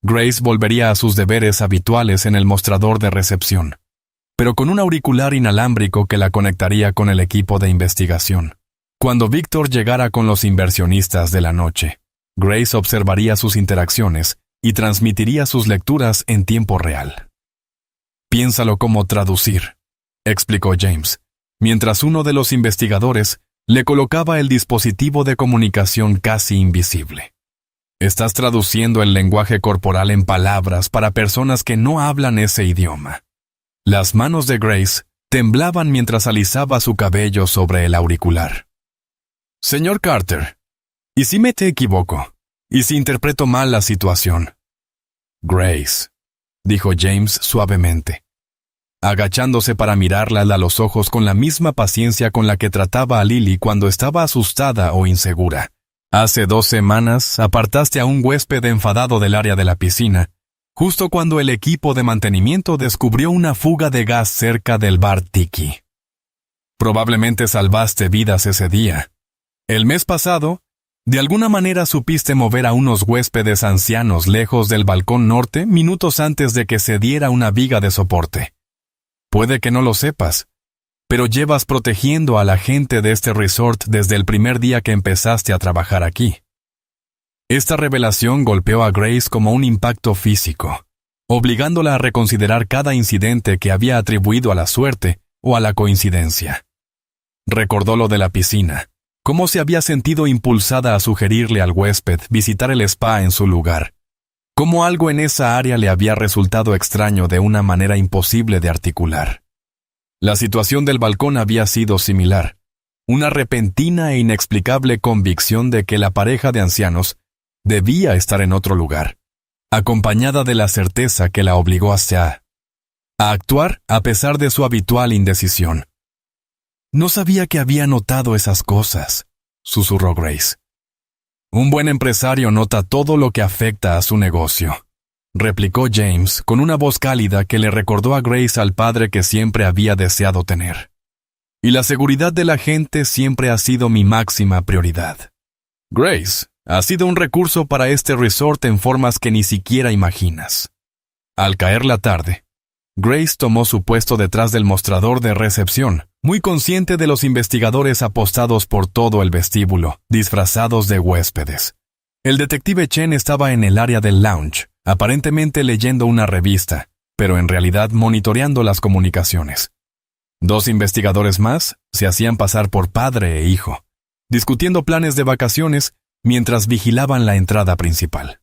Grace volvería a sus deberes habituales en el mostrador de recepción, pero con un auricular inalámbrico que la conectaría con el equipo de investigación. Cuando Victor llegara con los inversionistas de la noche, Grace observaría sus interacciones y transmitiría sus lecturas en tiempo real. «Piénsalo como traducir», explicó James, mientras uno de los investigadores le colocaba el dispositivo de comunicación casi invisible. «Estás traduciendo el lenguaje corporal en palabras para personas que no hablan ese idioma». Las manos de Grace temblaban mientras alisaba su cabello sobre el auricular. «Señor Carter, ¿y si me te equivoco? ¿Y si interpreto mal la situación?» «Grace», dijo James suavemente, agachándose para mirarla a los ojos con la misma paciencia con la que trataba a Lily cuando estaba asustada o insegura. «Hace 2 semanas apartaste a un huésped enfadado del área de la piscina, justo cuando el equipo de mantenimiento descubrió una fuga de gas cerca del bar Tiki. Probablemente salvaste vidas ese día. El mes pasado, de alguna manera supiste mover a unos huéspedes ancianos lejos del balcón norte minutos antes de que se diera una viga de soporte. Puede que no lo sepas, pero llevas protegiendo a la gente de este resort desde el primer día que empezaste a trabajar aquí». Esta revelación golpeó a Grace como un impacto físico, obligándola a reconsiderar cada incidente que había atribuido a la suerte o a la coincidencia. Recordó lo de la piscina, cómo se había sentido impulsada a sugerirle al huésped visitar el spa en su lugar, cómo algo en esa área le había resultado extraño de una manera imposible de articular. La situación del balcón había sido similar, una repentina e inexplicable convicción de que la pareja de ancianos debía estar en otro lugar, acompañada de la certeza que la obligó a actuar a pesar de su habitual indecisión. «No sabía que había notado esas cosas», susurró Grace. «Un buen empresario nota todo lo que afecta a su negocio», replicó James con una voz cálida que le recordó a Grace al padre que siempre había deseado tener. «Y la seguridad de la gente siempre ha sido mi máxima prioridad. Grace ha sido un recurso para este resort en formas que ni siquiera imaginas». Al caer la tarde, Grace tomó su puesto detrás del mostrador de recepción, muy consciente de los investigadores apostados por todo el vestíbulo, disfrazados de huéspedes. El detective Chen estaba en el área del lounge, aparentemente leyendo una revista, pero en realidad monitoreando las comunicaciones. 2 investigadores más se hacían pasar por padre e hijo, discutiendo planes de vacaciones mientras vigilaban la entrada principal.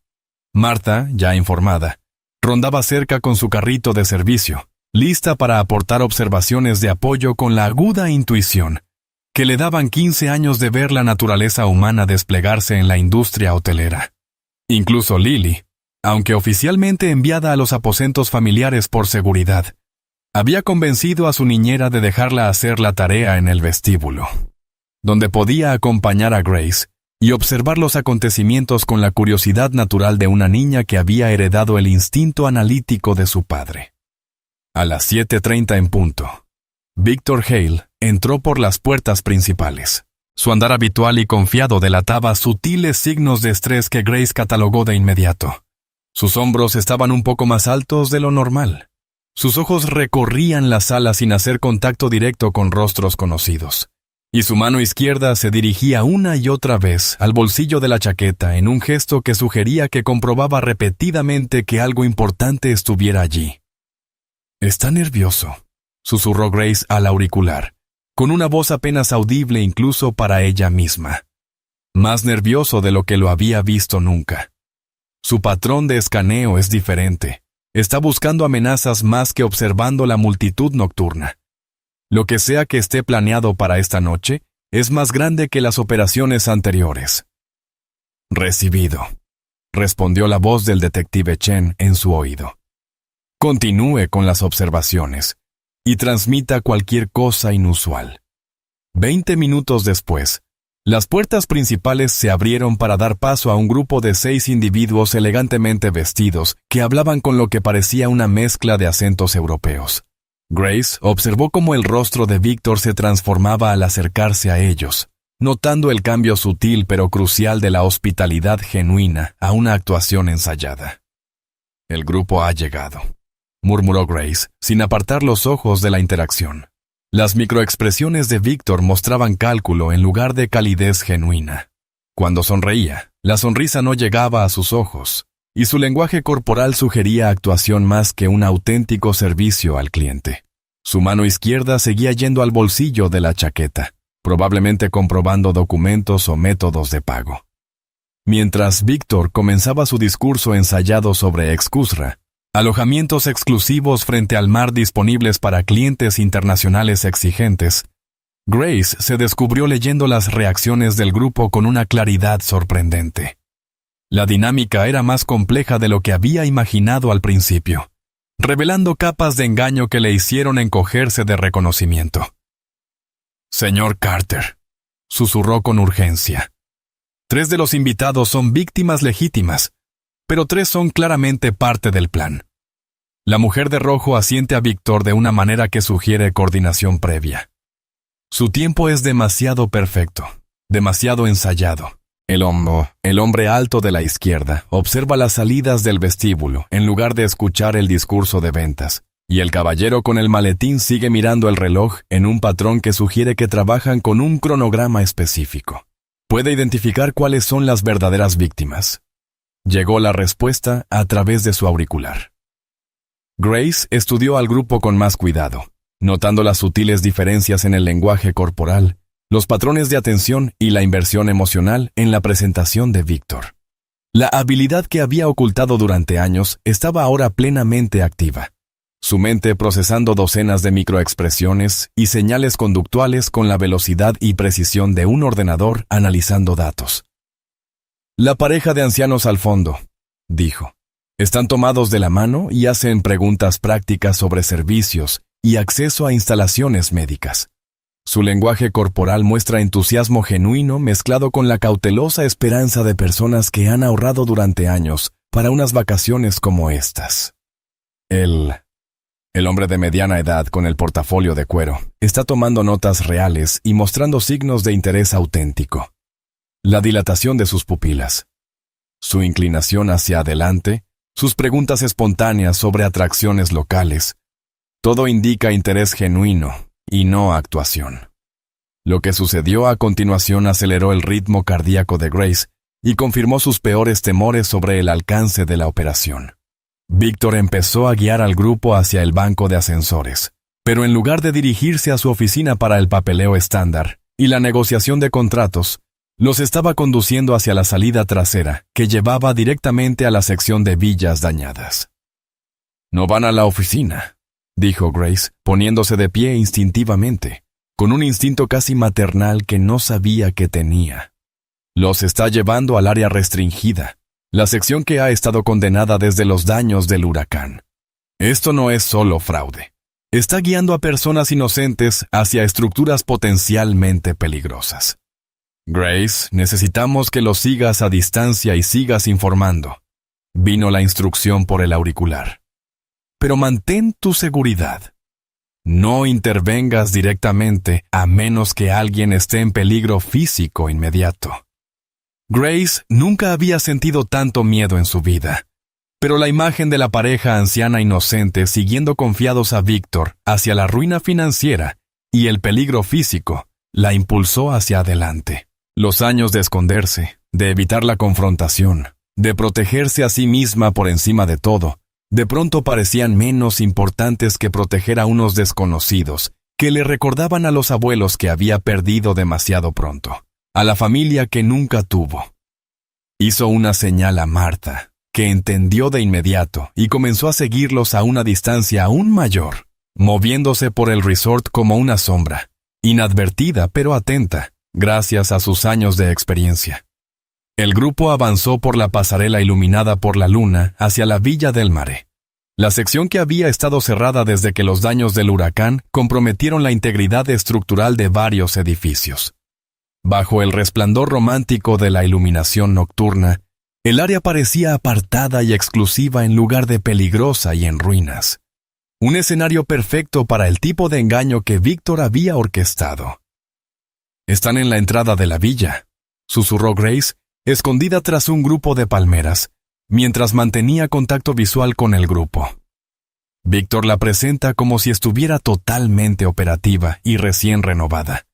Martha, ya informada, rondaba cerca con su carrito de servicio, lista para aportar observaciones de apoyo con la aguda intuición que le daban 15 años de ver la naturaleza humana desplegarse en la industria hotelera. Incluso Lily, aunque oficialmente enviada a los aposentos familiares por seguridad, había convencido a su niñera de dejarla hacer la tarea en el vestíbulo, donde podía acompañar a Grace y observar los acontecimientos con la curiosidad natural de una niña que había heredado el instinto analítico de su padre. A las 7:30 en punto, Victor Hale entró por las puertas principales. Su andar habitual y confiado delataba sutiles signos de estrés que Grace catalogó de inmediato. Sus hombros estaban un poco más altos de lo normal. Sus ojos recorrían la sala sin hacer contacto directo con rostros conocidos. Y su mano izquierda se dirigía una y otra vez al bolsillo de la chaqueta en un gesto que sugería que comprobaba repetidamente que algo importante estuviera allí. «Está nervioso», susurró Grace al auricular, con una voz apenas audible incluso para ella misma. Más nervioso de lo que lo había visto nunca. Su patrón de escaneo es diferente. Está buscando amenazas más que observando la multitud nocturna. Lo que sea que esté planeado para esta noche es más grande que las operaciones anteriores. «Recibido», respondió la voz del detective Chen en su oído. «Continúe con las observaciones y transmita cualquier cosa inusual». 20 minutos después, las puertas principales se abrieron para dar paso a un grupo de 6 individuos elegantemente vestidos que hablaban con lo que parecía una mezcla de acentos europeos. Grace observó cómo el rostro de Víctor se transformaba al acercarse a ellos, notando el cambio sutil pero crucial de la hospitalidad genuina a una actuación ensayada. «El grupo ha llegado», murmuró Grace, sin apartar los ojos de la interacción. Las microexpresiones de Víctor mostraban cálculo en lugar de calidez genuina. Cuando sonreía, la sonrisa no llegaba a sus ojos, y su lenguaje corporal sugería actuación más que un auténtico servicio al cliente. Su mano izquierda seguía yendo al bolsillo de la chaqueta, probablemente comprobando documentos o métodos de pago. Mientras Víctor comenzaba su discurso ensayado sobre Excusra, alojamientos exclusivos frente al mar disponibles para clientes internacionales exigentes, Grace se descubrió leyendo las reacciones del grupo con una claridad sorprendente. La dinámica era más compleja de lo que había imaginado al principio, revelando capas de engaño que le hicieron encogerse de reconocimiento. «Señor Carter», susurró con urgencia. 3 de los invitados son víctimas legítimas, pero 3 son claramente parte del plan. La mujer de rojo asiente a Víctor de una manera que sugiere coordinación previa. Su tiempo es demasiado perfecto, demasiado ensayado. El hombre alto de la izquierda observa las salidas del vestíbulo en lugar de escuchar el discurso de ventas, y el caballero con el maletín sigue mirando el reloj en un patrón que sugiere que trabajan con un cronograma específico. Puede identificar cuáles son las verdaderas víctimas. Llegó la respuesta a través de su auricular. Grace estudió al grupo con más cuidado, notando las sutiles diferencias en el lenguaje corporal, los patrones de atención y la inversión emocional en la presentación de Víctor. La habilidad que había ocultado durante años estaba ahora plenamente activa, su mente procesando docenas de microexpresiones y señales conductuales con la velocidad y precisión de un ordenador analizando datos. «La pareja de ancianos al fondo», dijo. «Están tomados de la mano y hacen preguntas prácticas sobre servicios y acceso a instalaciones médicas. Su lenguaje corporal muestra entusiasmo genuino mezclado con la cautelosa esperanza de personas que han ahorrado durante años para unas vacaciones como estas. El hombre de mediana edad con el portafolio de cuero está tomando notas reales y mostrando signos de interés auténtico. La dilatación de sus pupilas, su inclinación hacia adelante, sus preguntas espontáneas sobre atracciones locales, todo indica interés genuino y no actuación. Lo que sucedió a continuación aceleró el ritmo cardíaco de Grace y confirmó sus peores temores sobre el alcance de la operación. Víctor empezó a guiar al grupo hacia el banco de ascensores, pero en lugar de dirigirse a su oficina para el papeleo estándar y la negociación de contratos, los estaba conduciendo hacia la salida trasera que llevaba directamente a la sección de villas dañadas. «No van a la oficina», dijo Grace, poniéndose de pie instintivamente, con un instinto casi maternal que no sabía que tenía. «Los está llevando al área restringida, la sección que ha estado condenada desde los daños del huracán. Esto no es solo fraude. Está guiando a personas inocentes hacia estructuras potencialmente peligrosas. Grace, necesitamos que lo sigas a distancia y sigas informando». Vino la instrucción por el auricular. «Pero mantén tu seguridad». No intervengas directamente a menos que alguien esté en peligro físico inmediato. Grace nunca había sentido tanto miedo en su vida, pero la imagen de la pareja anciana inocente siguiendo confiados a Víctor hacia la ruina financiera y el peligro físico la impulsó hacia adelante. Los años de esconderse, de evitar la confrontación, de protegerse a sí misma por encima de todo, de pronto parecían menos importantes que proteger a unos desconocidos que le recordaban a los abuelos que había perdido demasiado pronto, a la familia que nunca tuvo. Hizo una señal a Martha, que entendió de inmediato y comenzó a seguirlos a una distancia aún mayor, moviéndose por el resort como una sombra, inadvertida pero atenta, gracias a sus años de experiencia. El grupo avanzó por la pasarela iluminada por la luna hacia la Villa del Mare, la sección que había estado cerrada desde que los daños del huracán comprometieron la integridad estructural de varios edificios. Bajo el resplandor romántico de la iluminación nocturna, el área parecía apartada y exclusiva en lugar de peligrosa y en ruinas. Un escenario perfecto para el tipo de engaño que Víctor había orquestado. «Están en la entrada de la villa», susurró Grace, escondida tras un grupo de palmeras, mientras mantenía contacto visual con el grupo. Víctor la presenta como si estuviera totalmente operativa y recién renovada.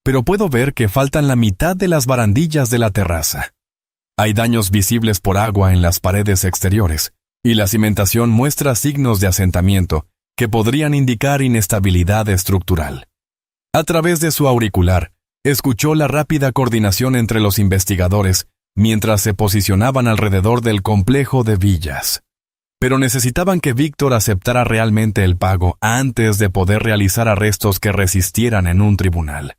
Pero puedo ver que faltan la mitad de las barandillas de la terraza. Hay daños visibles por agua en las paredes exteriores, y la cimentación muestra signos de asentamiento que podrían indicar inestabilidad estructural. A través de su auricular, escuchó la rápida coordinación entre los investigadores mientras se posicionaban alrededor del complejo de villas. Pero necesitaban que Víctor aceptara realmente el pago antes de poder realizar arrestos que resistieran en un tribunal.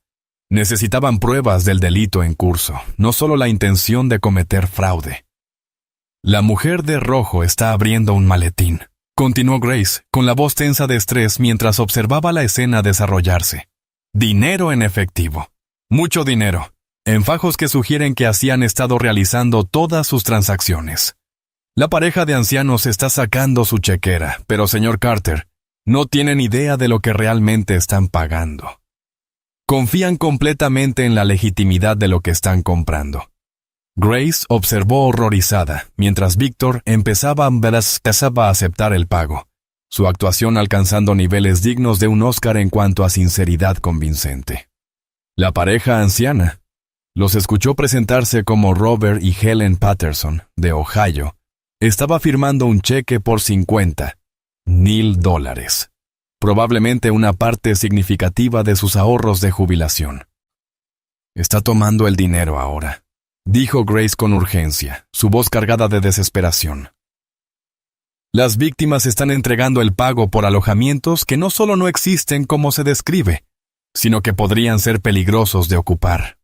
Necesitaban pruebas del delito en curso, no solo la intención de cometer fraude. «La mujer de rojo está abriendo un maletín», continuó Grace, con la voz tensa de estrés mientras observaba la escena desarrollarse. «Dinero en efectivo. Mucho dinero, en fajos que sugieren que así han estado realizando todas sus transacciones. La pareja de ancianos está sacando su chequera, pero señor Carter, no tienen idea de lo que realmente están pagando. Confían completamente en la legitimidad de lo que están comprando». Grace observó horrorizada, mientras Víctor empezaba a aceptar el pago, su actuación alcanzando niveles dignos de un Oscar en cuanto a sinceridad convincente. La pareja anciana los escuchó presentarse como Robert y Helen Patterson, de Ohio. Estaba firmando un cheque por $50,000, probablemente una parte significativa de sus ahorros de jubilación. «Está tomando el dinero ahora», dijo Grace con urgencia, su voz cargada de desesperación. «Las víctimas están entregando el pago por alojamientos que no solo no existen como se describe, sino que podrían ser peligrosos de ocupar.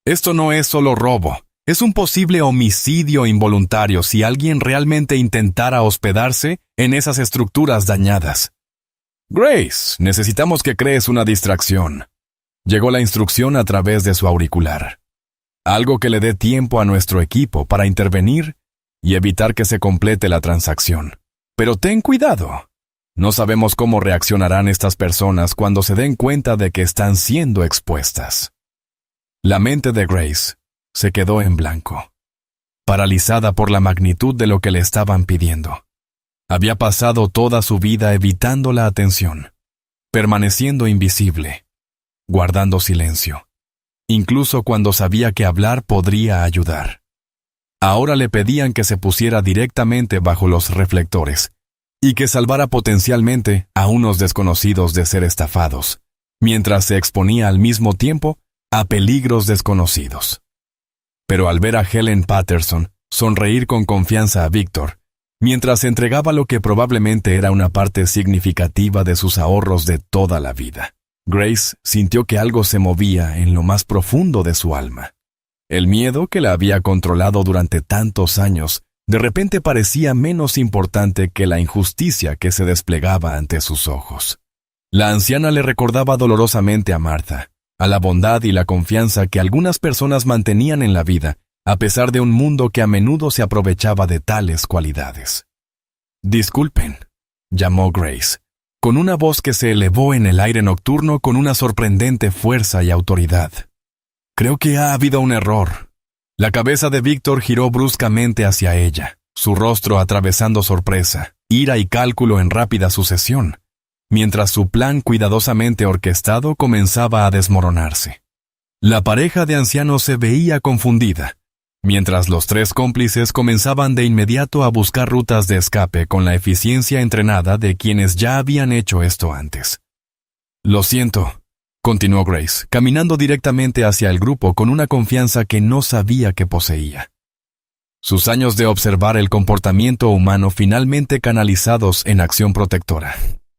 Esto no es solo robo, es un posible homicidio involuntario si alguien realmente intentara hospedarse en esas estructuras dañadas. Grace, necesitamos que crees una distracción». Llegó la instrucción a través de su auricular. «Algo que le dé tiempo a nuestro equipo para intervenir y evitar que se complete la transacción. Pero ten cuidado. No sabemos cómo reaccionarán estas personas cuando se den cuenta de que están siendo expuestas». La mente de Grace se quedó en blanco, paralizada por la magnitud de lo que le estaban pidiendo. Había pasado toda su vida evitando la atención, permaneciendo invisible, guardando silencio, incluso cuando sabía que hablar podría ayudar. Ahora le pedían que se pusiera directamente bajo los reflectores y que salvara potencialmente a unos desconocidos de ser estafados, mientras se exponía al mismo tiempo a peligros desconocidos. Pero al ver a Helen Patterson sonreír con confianza a Víctor, mientras entregaba lo que probablemente era una parte significativa de sus ahorros de toda la vida, Grace sintió que algo se movía en lo más profundo de su alma. El miedo que la había controlado durante tantos años de repente parecía menos importante que la injusticia que se desplegaba ante sus ojos. La anciana le recordaba dolorosamente a Martha, a la bondad y la confianza que algunas personas mantenían en la vida, a pesar de un mundo que a menudo se aprovechaba de tales cualidades. «Disculpen», llamó Grace, con una voz que se elevó en el aire nocturno con una sorprendente fuerza y autoridad. «Creo que ha habido un error». La cabeza de Víctor giró bruscamente hacia ella, su rostro atravesando sorpresa, ira y cálculo en rápida sucesión, mientras su plan cuidadosamente orquestado comenzaba a desmoronarse. La pareja de ancianos se veía confundida, mientras los tres cómplices comenzaban de inmediato a buscar rutas de escape con la eficiencia entrenada de quienes ya habían hecho esto antes. «Lo siento», continuó Grace, caminando directamente hacia el grupo con una confianza que no sabía que poseía. Sus años de observar el comportamiento humano finalmente canalizados en acción protectora.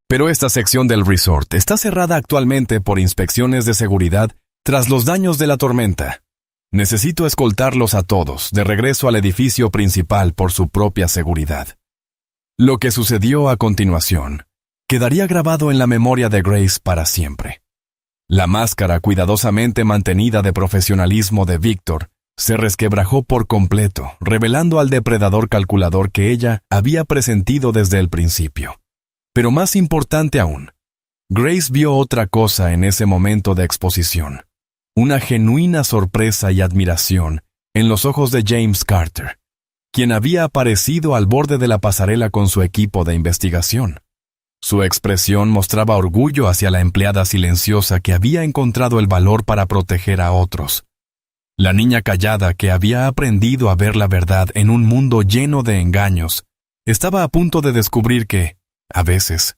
«Pero esta sección del resort está cerrada actualmente por inspecciones de seguridad tras los daños de la tormenta. Necesito escoltarlos a todos de regreso al edificio principal por su propia seguridad». Lo que sucedió a continuación quedaría grabado en la memoria de Grace para siempre. La máscara cuidadosamente mantenida de profesionalismo de Víctor se resquebrajó por completo, revelando al depredador calculador que ella había presentido desde el principio. Pero más importante aún, Grace vio otra cosa en ese momento de exposición. Una genuina sorpresa y admiración en los ojos de James Carter, quien había aparecido al borde de la pasarela con su equipo de investigación. Su expresión mostraba orgullo hacia la empleada silenciosa que había encontrado el valor para proteger a otros. La niña callada que había aprendido a ver la verdad en un mundo lleno de engaños, estaba a punto de descubrir que, a veces,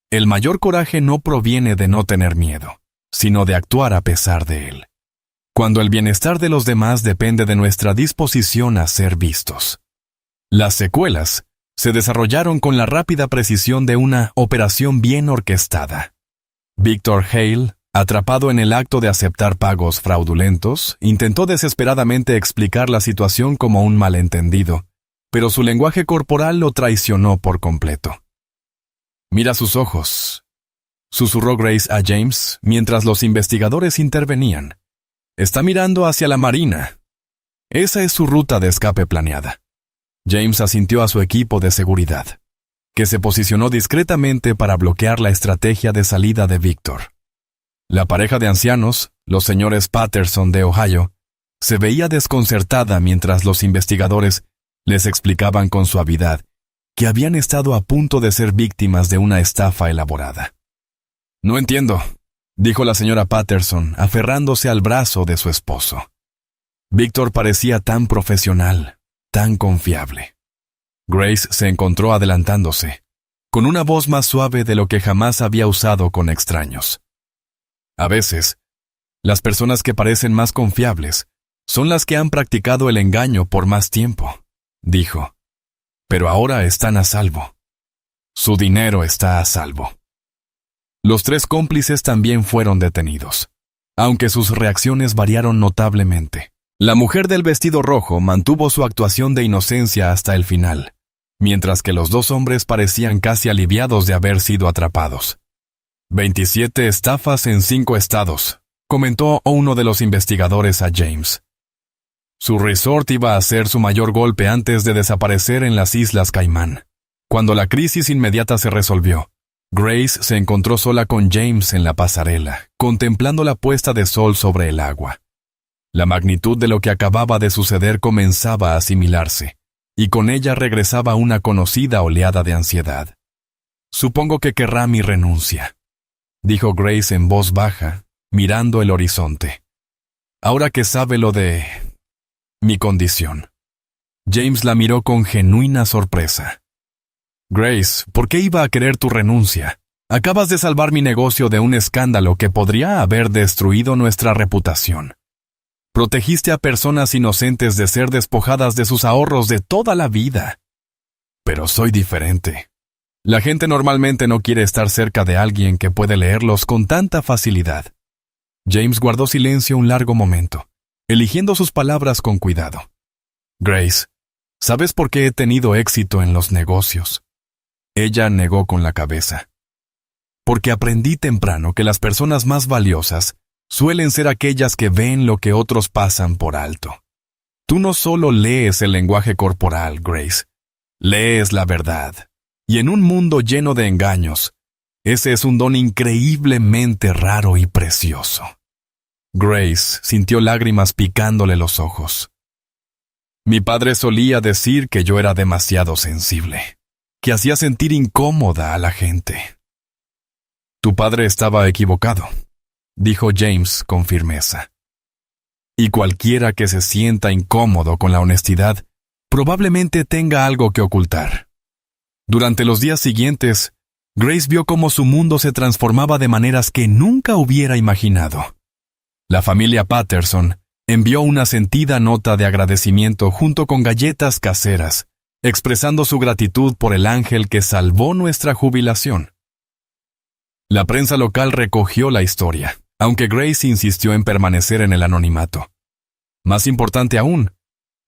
el mayor coraje no proviene de no tener miedo, sino de actuar a pesar de él. Cuando el bienestar de los demás depende de nuestra disposición a ser vistos. Las secuelas se desarrollaron con la rápida precisión de una operación bien orquestada. Victor Hale, atrapado en el acto de aceptar pagos fraudulentos, intentó desesperadamente explicar la situación como un malentendido, pero su lenguaje corporal lo traicionó por completo. «Mira sus ojos», susurró Grace a James mientras los investigadores intervenían. «Está mirando hacia la marina. Esa es su ruta de escape planeada». James asintió a su equipo de seguridad, que se posicionó discretamente para bloquear la estrategia de salida de Víctor. La pareja de ancianos, los señores Patterson de Ohio, se veía desconcertada mientras los investigadores les explicaban con suavidad que habían estado a punto de ser víctimas de una estafa elaborada. «No entiendo», dijo la señora Patterson, aferrándose al brazo de su esposo. Víctor parecía tan profesional, tan confiable. Grace se encontró adelantándose, con una voz más suave de lo que jamás había usado con extraños. «A veces, las personas que parecen más confiables son las que han practicado el engaño por más tiempo», dijo. «Pero ahora están a salvo. Su dinero está a salvo». Los tres cómplices también fueron detenidos, aunque sus reacciones variaron notablemente. La mujer del vestido rojo mantuvo su actuación de inocencia hasta el final, mientras que los dos hombres parecían casi aliviados de haber sido atrapados. 27 estafas en 5 estados, comentó uno de los investigadores a James. Su resort iba a ser su mayor golpe antes de desaparecer en las Islas Caimán. Cuando la crisis inmediata se resolvió, Grace se encontró sola con James en la pasarela, contemplando la puesta de sol sobre el agua. La magnitud de lo que acababa de suceder comenzaba a asimilarse, y con ella regresaba una conocida oleada de ansiedad. «Supongo que querrá mi renuncia», dijo Grace en voz baja, mirando el horizonte. «Ahora que sabe lo de mi condición». James la miró con genuina sorpresa. «Grace, ¿por qué iba a querer tu renuncia? Acabas de salvar mi negocio de un escándalo que podría haber destruido nuestra reputación. Protegiste a personas inocentes de ser despojadas de sus ahorros de toda la vida. Pero soy diferente. La gente normalmente no quiere estar cerca de alguien que puede leerlos con tanta facilidad». James guardó silencio un largo momento, eligiendo sus palabras con cuidado. «Grace, ¿sabes por qué he tenido éxito en los negocios?». Ella negó con la cabeza. «Porque aprendí temprano que las personas más valiosas suelen ser aquellas que ven lo que otros pasan por alto. Tú no solo lees el lenguaje corporal, Grace, lees la verdad. Y en un mundo lleno de engaños, Ese es un don increíblemente raro y precioso. Grace sintió lágrimas picándole los ojos. Mi padre solía decir que yo era demasiado sensible, que hacía sentir incómoda a la gente. Tu padre estaba equivocado, dijo James con firmeza. Y cualquiera que se sienta incómodo con la honestidad, probablemente tenga algo que ocultar. Durante los días siguientes, Grace vio cómo su mundo se transformaba de maneras que nunca hubiera imaginado. La familia Patterson envió una sentida nota de agradecimiento junto con galletas caseras, expresando su gratitud por el ángel que salvó nuestra jubilación. La prensa local recogió la historia, aunque Grace insistió en permanecer en el anonimato. Más importante aún,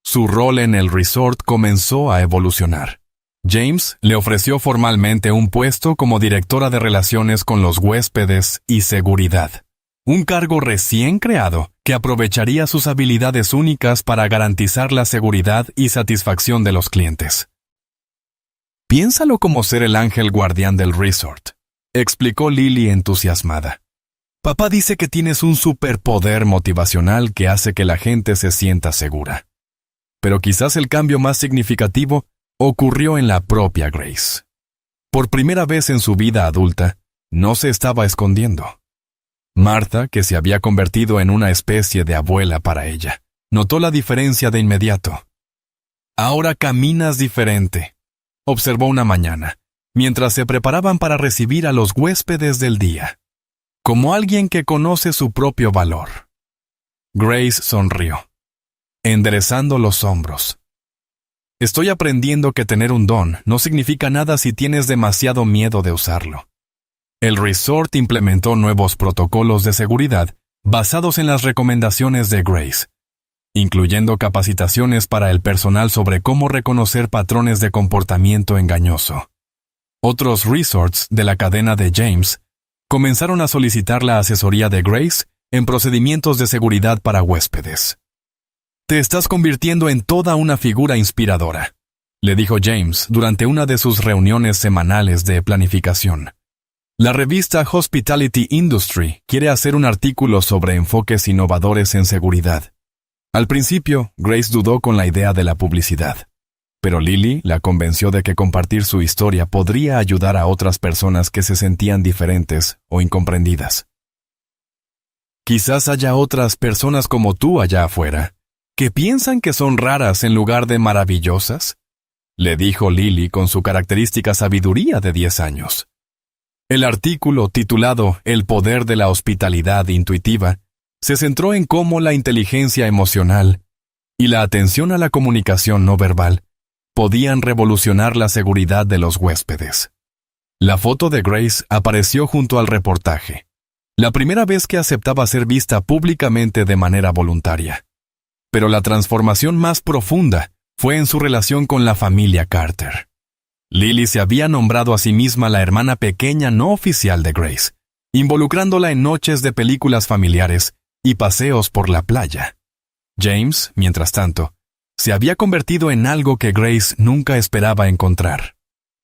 su rol en el resort comenzó a evolucionar. James le ofreció formalmente un puesto como directora de relaciones con los huéspedes y seguridad, un cargo recién creado que aprovecharía sus habilidades únicas para garantizar la seguridad y satisfacción de los clientes. Piénsalo como ser el ángel guardián del resort, explicó Lily entusiasmada. Papá dice que tienes un superpoder motivacional que hace que la gente se sienta segura. Pero quizás el cambio más significativo ocurrió en la propia Grace. Por primera vez en su vida adulta, no se estaba escondiendo. Martha, que se había convertido en una especie de abuela para ella, notó la diferencia de inmediato. Ahora caminas diferente, observó una mañana, mientras se preparaban para recibir a los huéspedes del día, como alguien que conoce su propio valor. Grace sonrió, enderezando los hombros. Estoy aprendiendo que tener un don no significa nada si tienes demasiado miedo de usarlo. El resort implementó nuevos protocolos de seguridad basados en las recomendaciones de Grace, incluyendo capacitaciones para el personal sobre cómo reconocer patrones de comportamiento engañoso. Otros resorts de la cadena de James comenzaron a solicitar la asesoría de Grace en procedimientos de seguridad para huéspedes. Te estás convirtiendo en toda una figura inspiradora, le dijo James durante una de sus reuniones semanales de planificación. La revista Hospitality Industry quiere hacer un artículo sobre enfoques innovadores en seguridad. Al principio, Grace dudó con la idea de la publicidad, pero Lily la convenció de que compartir su historia podría ayudar a otras personas que se sentían diferentes o incomprendidas. Quizás haya otras personas como tú allá afuera, que piensan que son raras en lugar de maravillosas, le dijo Lily con su característica sabiduría de 10 años. El artículo, titulado El poder de la hospitalidad intuitiva, se centró en cómo la inteligencia emocional y la atención a la comunicación no verbal podían revolucionar la seguridad de los huéspedes. La foto de Grace apareció junto al reportaje, la primera vez que aceptaba ser vista públicamente de manera voluntaria. Pero la transformación más profunda fue en su relación con la familia Carter. Lily se había nombrado a sí misma la hermana pequeña no oficial de Grace, involucrándola en noches de películas familiares y paseos por la playa. James, mientras tanto, se había convertido en algo que Grace nunca esperaba encontrar.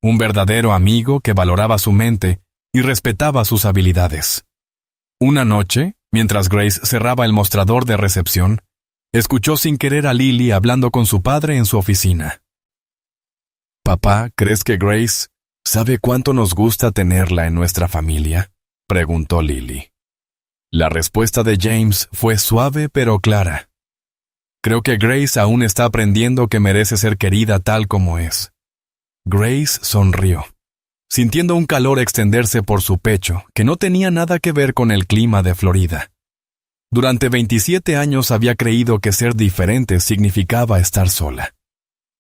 Un verdadero amigo que valoraba su mente y respetaba sus habilidades. Una noche, mientras Grace cerraba el mostrador de recepción, escuchó sin querer a Lily hablando con su padre en su oficina. «Papá, ¿crees que Grace sabe cuánto nos gusta tenerla en nuestra familia?», preguntó Lily. La respuesta de James fue suave pero clara. «Creo que Grace aún está aprendiendo que merece ser querida tal como es». Grace sonrió, sintiendo un calor extenderse por su pecho que no tenía nada que ver con el clima de Florida. Durante 27 años había creído que ser diferente significaba estar sola.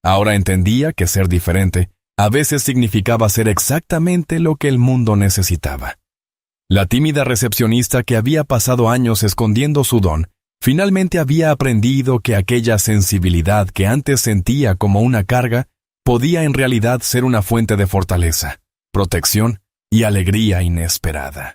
Ahora entendía que ser diferente a veces significaba ser exactamente lo que el mundo necesitaba. La tímida recepcionista que había pasado años escondiendo su don, finalmente había aprendido que aquella sensibilidad que antes sentía como una carga podía en realidad ser una fuente de fortaleza, protección y alegría inesperada.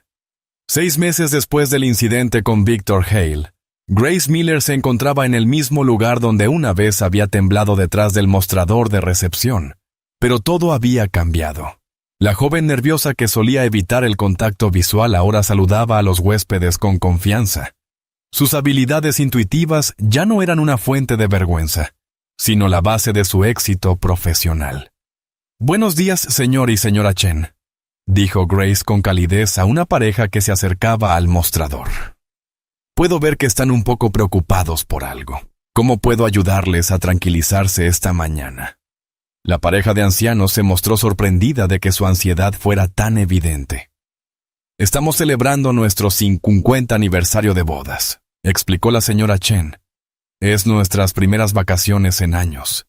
6 meses después del incidente con Victor Hale, Grace Miller se encontraba en el mismo lugar donde una vez había temblado detrás del mostrador de recepción, pero todo había cambiado. La joven nerviosa que solía evitar el contacto visual ahora saludaba a los huéspedes con confianza. Sus habilidades intuitivas ya no eran una fuente de vergüenza, sino la base de su éxito profesional. «Buenos días, señor y señora Chen», dijo Grace con calidez a una pareja que se acercaba al mostrador. «Puedo ver que están un poco preocupados por algo. ¿Cómo puedo ayudarles a tranquilizarse esta mañana?» La pareja de ancianos se mostró sorprendida de que su ansiedad fuera tan evidente. «Estamos celebrando nuestro 50 aniversario de bodas», explicó la señora Chen. «Es nuestras primeras vacaciones en años.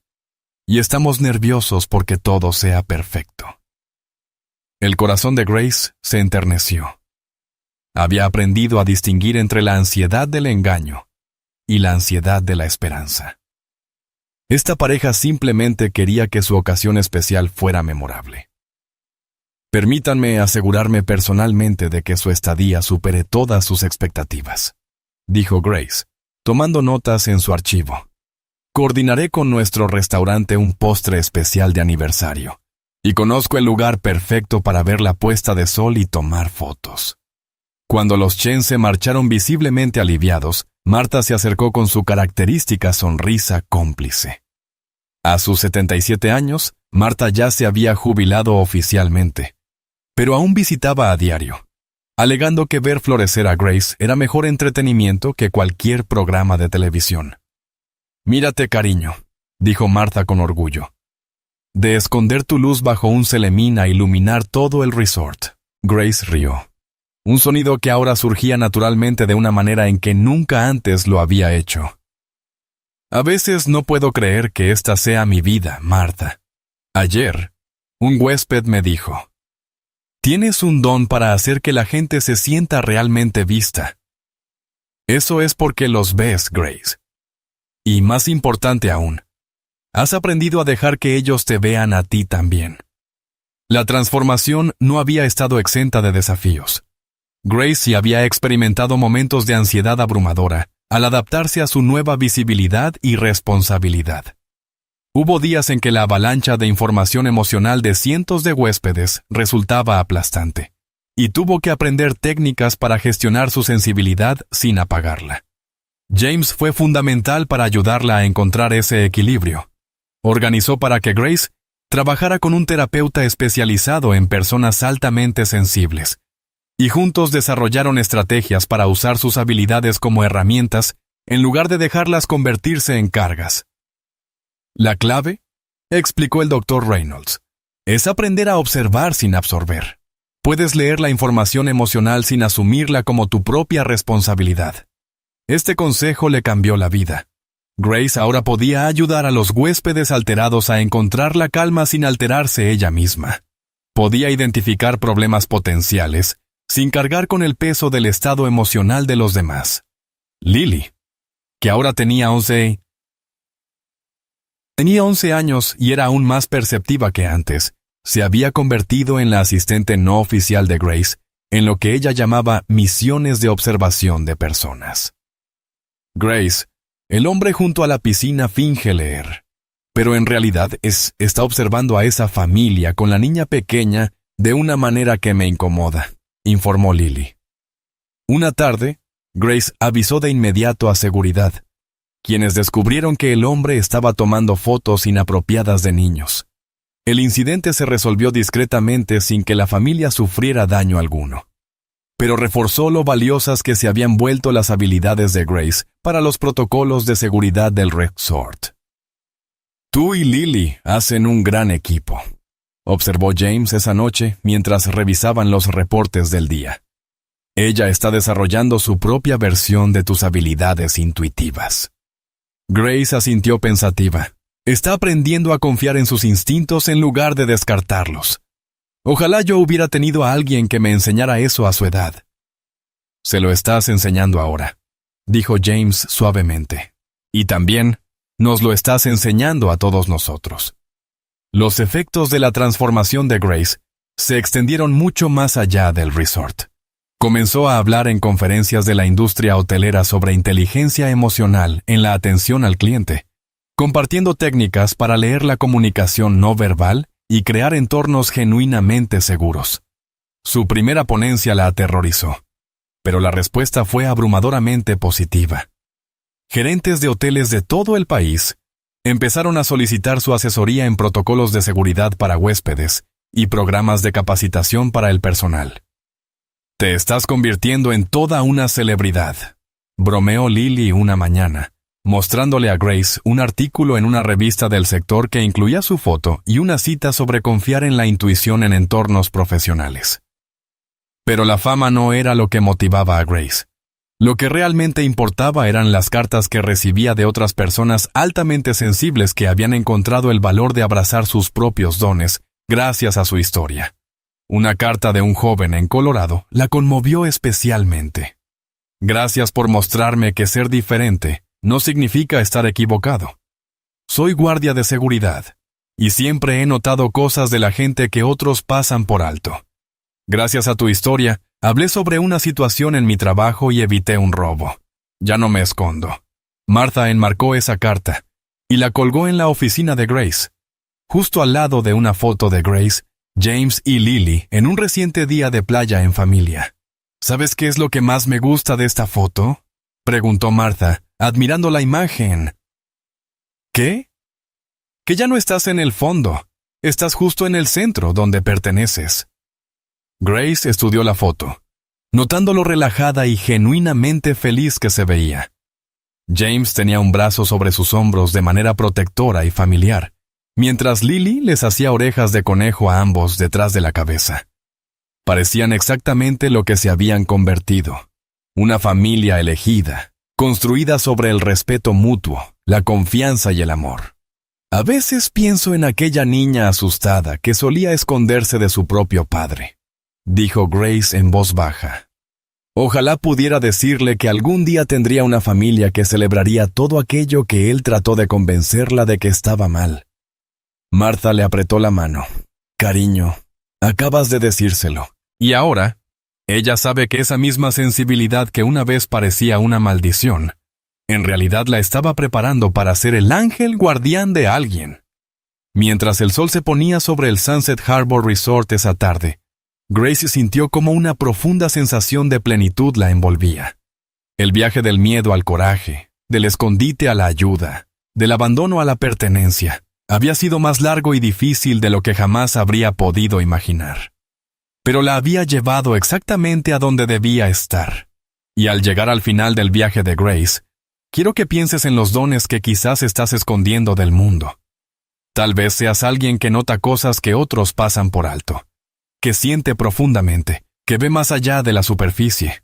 Y estamos nerviosos porque todo sea perfecto». El corazón de Grace se enterneció. Había aprendido a distinguir entre la ansiedad del engaño y la ansiedad de la esperanza. Esta pareja simplemente quería que su ocasión especial fuera memorable. «Permítanme asegurarme personalmente de que su estadía supere todas sus expectativas», dijo Grace, tomando notas en su archivo. «Coordinaré con nuestro restaurante un postre especial de aniversario, y conozco el lugar perfecto para ver la puesta de sol y tomar fotos». Cuando los Chen se marcharon visiblemente aliviados, Marta se acercó con su característica sonrisa cómplice. A sus 77 años, Marta ya se había jubilado oficialmente, pero aún visitaba a diario, alegando que ver florecer a Grace era mejor entretenimiento que cualquier programa de televisión. «Mírate, cariño», dijo Marta con orgullo. «De esconder tu luz bajo un celemín a iluminar todo el resort». Grace rió. Un sonido que ahora surgía naturalmente de una manera en que nunca antes lo había hecho. «A veces no puedo creer que esta sea mi vida, Marta. Ayer, un huésped me dijo: tienes un don para hacer que la gente se sienta realmente vista. Eso es porque los ves, Grace. Y más importante aún, has aprendido a dejar que ellos te vean a ti también». La transformación no había estado exenta de desafíos. Grace había experimentado momentos de ansiedad abrumadora al adaptarse a su nueva visibilidad y responsabilidad. Hubo días en que la avalancha de información emocional de cientos de huéspedes resultaba aplastante, y tuvo que aprender técnicas para gestionar su sensibilidad sin apagarla. James fue fundamental para ayudarla a encontrar ese equilibrio. Organizó para que Grace trabajara con un terapeuta especializado en personas altamente sensibles, y juntos desarrollaron estrategias para usar sus habilidades como herramientas en lugar de dejarlas convertirse en cargas. «La clave», explicó el Dr. Reynolds, «es aprender a observar sin absorber. Puedes leer la información emocional sin asumirla como tu propia responsabilidad». Este consejo le cambió la vida. Grace ahora podía ayudar a los huéspedes alterados a encontrar la calma sin alterarse ella misma. Podía identificar problemas potenciales sin cargar con el peso del estado emocional de los demás. Lily, que ahora tenía 11 años y era aún más perceptiva que antes, se había convertido en la asistente no oficial de Grace en lo que ella llamaba misiones de observación de personas. Grace, el hombre junto a la piscina, finge leer, pero en realidad está observando a esa familia con la niña pequeña de una manera que me incomoda, informó Lily. Una tarde, Grace avisó de inmediato a seguridad, quienes descubrieron que el hombre estaba tomando fotos inapropiadas de niños. El incidente se resolvió discretamente sin que la familia sufriera daño alguno, pero reforzó lo valiosas que se habían vuelto las habilidades de Grace para los protocolos de seguridad del resort. «Tú y Lily hacen un gran equipo», observó James esa noche mientras revisaban los reportes del día. «Ella está desarrollando su propia versión de tus habilidades intuitivas». Grace asintió pensativa. Está aprendiendo a confiar en sus instintos en lugar de descartarlos. Ojalá yo hubiera tenido a alguien que me enseñara eso a su edad. «Se lo estás enseñando ahora», dijo James suavemente. «Y también nos lo estás enseñando a todos nosotros». Los efectos de la transformación de Grace se extendieron mucho más allá del resort. Comenzó a hablar en conferencias de la industria hotelera sobre inteligencia emocional en la atención al cliente, compartiendo técnicas para leer la comunicación no verbal y crear entornos genuinamente seguros. Su primera ponencia la aterrorizó, pero la respuesta fue abrumadoramente positiva. Gerentes de hoteles de todo el país empezaron a solicitar su asesoría en protocolos de seguridad para huéspedes y programas de capacitación para el personal. «Te estás convirtiendo en toda una celebridad», bromeó Lily una mañana, mostrándole a Grace un artículo en una revista del sector que incluía su foto y una cita sobre confiar en la intuición en entornos profesionales. Pero la fama no era lo que motivaba a Grace. Lo que realmente importaba eran las cartas que recibía de otras personas altamente sensibles que habían encontrado el valor de abrazar sus propios dones gracias a su historia. Una carta de un joven en Colorado la conmovió especialmente. «Gracias por mostrarme que ser diferente no significa estar equivocado. Soy guardia de seguridad, y siempre he notado cosas de la gente que otros pasan por alto. Gracias a tu historia, hablé sobre una situación en mi trabajo y evité un robo. Ya no me escondo». Martha enmarcó esa carta y la colgó en la oficina de Grace, justo al lado de una foto de Grace, James y Lily en un reciente día de playa en familia. «¿Sabes qué es lo que más me gusta de esta foto?», preguntó Martha, admirando la imagen. «¿Qué?». «Que ya no estás en el fondo, estás justo en el centro donde perteneces». Grace estudió la foto, notando lo relajada y genuinamente feliz que se veía. James tenía un brazo sobre sus hombros de manera protectora y familiar, mientras Lily les hacía orejas de conejo a ambos detrás de la cabeza. Parecían exactamente lo que se habían convertido: una familia elegida, construida sobre el respeto mutuo, la confianza y el amor. A veces pienso en aquella niña asustada que solía esconderse de su propio padre, dijo Grace en voz baja. Ojalá pudiera decirle que algún día tendría una familia que celebraría todo aquello que él trató de convencerla de que estaba mal. Martha le apretó la mano. «Cariño, acabas de decírselo. Y ahora, ella sabe que esa misma sensibilidad que una vez parecía una maldición, en realidad la estaba preparando para ser el ángel guardián de alguien». Mientras el sol se ponía sobre el Sunset Harbor Resort esa tarde, Grace sintió como una profunda sensación de plenitud la envolvía. El viaje del miedo al coraje, del escondite a la ayuda, del abandono a la pertenencia, había sido más largo y difícil de lo que jamás habría podido imaginar. Pero la había llevado exactamente a donde debía estar. Y al llegar al final del viaje de Grace, quiero que pienses en los dones que quizás estás escondiendo del mundo. Tal vez seas alguien que nota cosas que otros pasan por alto, que siente profundamente, que ve más allá de la superficie.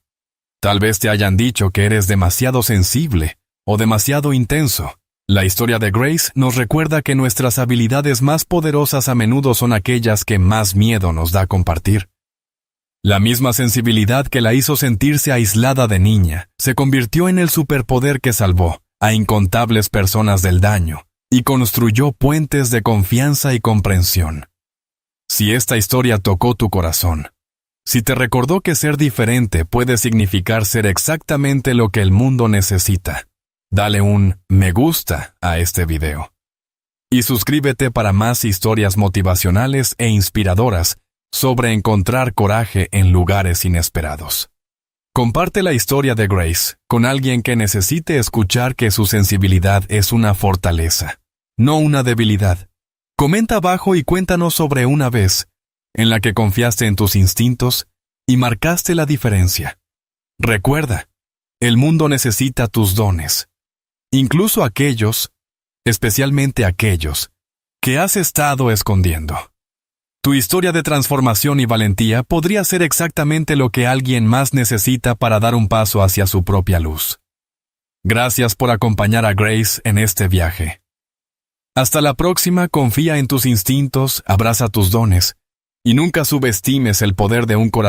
Tal vez te hayan dicho que eres demasiado sensible o demasiado intenso. La historia de Grace nos recuerda que nuestras habilidades más poderosas a menudo son aquellas que más miedo nos da compartir. La misma sensibilidad que la hizo sentirse aislada de niña se convirtió en el superpoder que salvó a incontables personas del daño y construyó puentes de confianza y comprensión. Si esta historia tocó tu corazón, si te recordó que ser diferente puede significar ser exactamente lo que el mundo necesita, dale un me gusta a este video. Y suscríbete para más historias motivacionales e inspiradoras sobre encontrar coraje en lugares inesperados. Comparte la historia de Grace con alguien que necesite escuchar que su sensibilidad es una fortaleza, no una debilidad. Comenta abajo y cuéntanos sobre una vez en la que confiaste en tus instintos y marcaste la diferencia. Recuerda, el mundo necesita tus dones, incluso aquellos, especialmente aquellos, que has estado escondiendo. Tu historia de transformación y valentía podría ser exactamente lo que alguien más necesita para dar un paso hacia su propia luz. Gracias por acompañar a Grace en este viaje. Hasta la próxima, confía en tus instintos, abraza tus dones, y nunca subestimes el poder de un corazón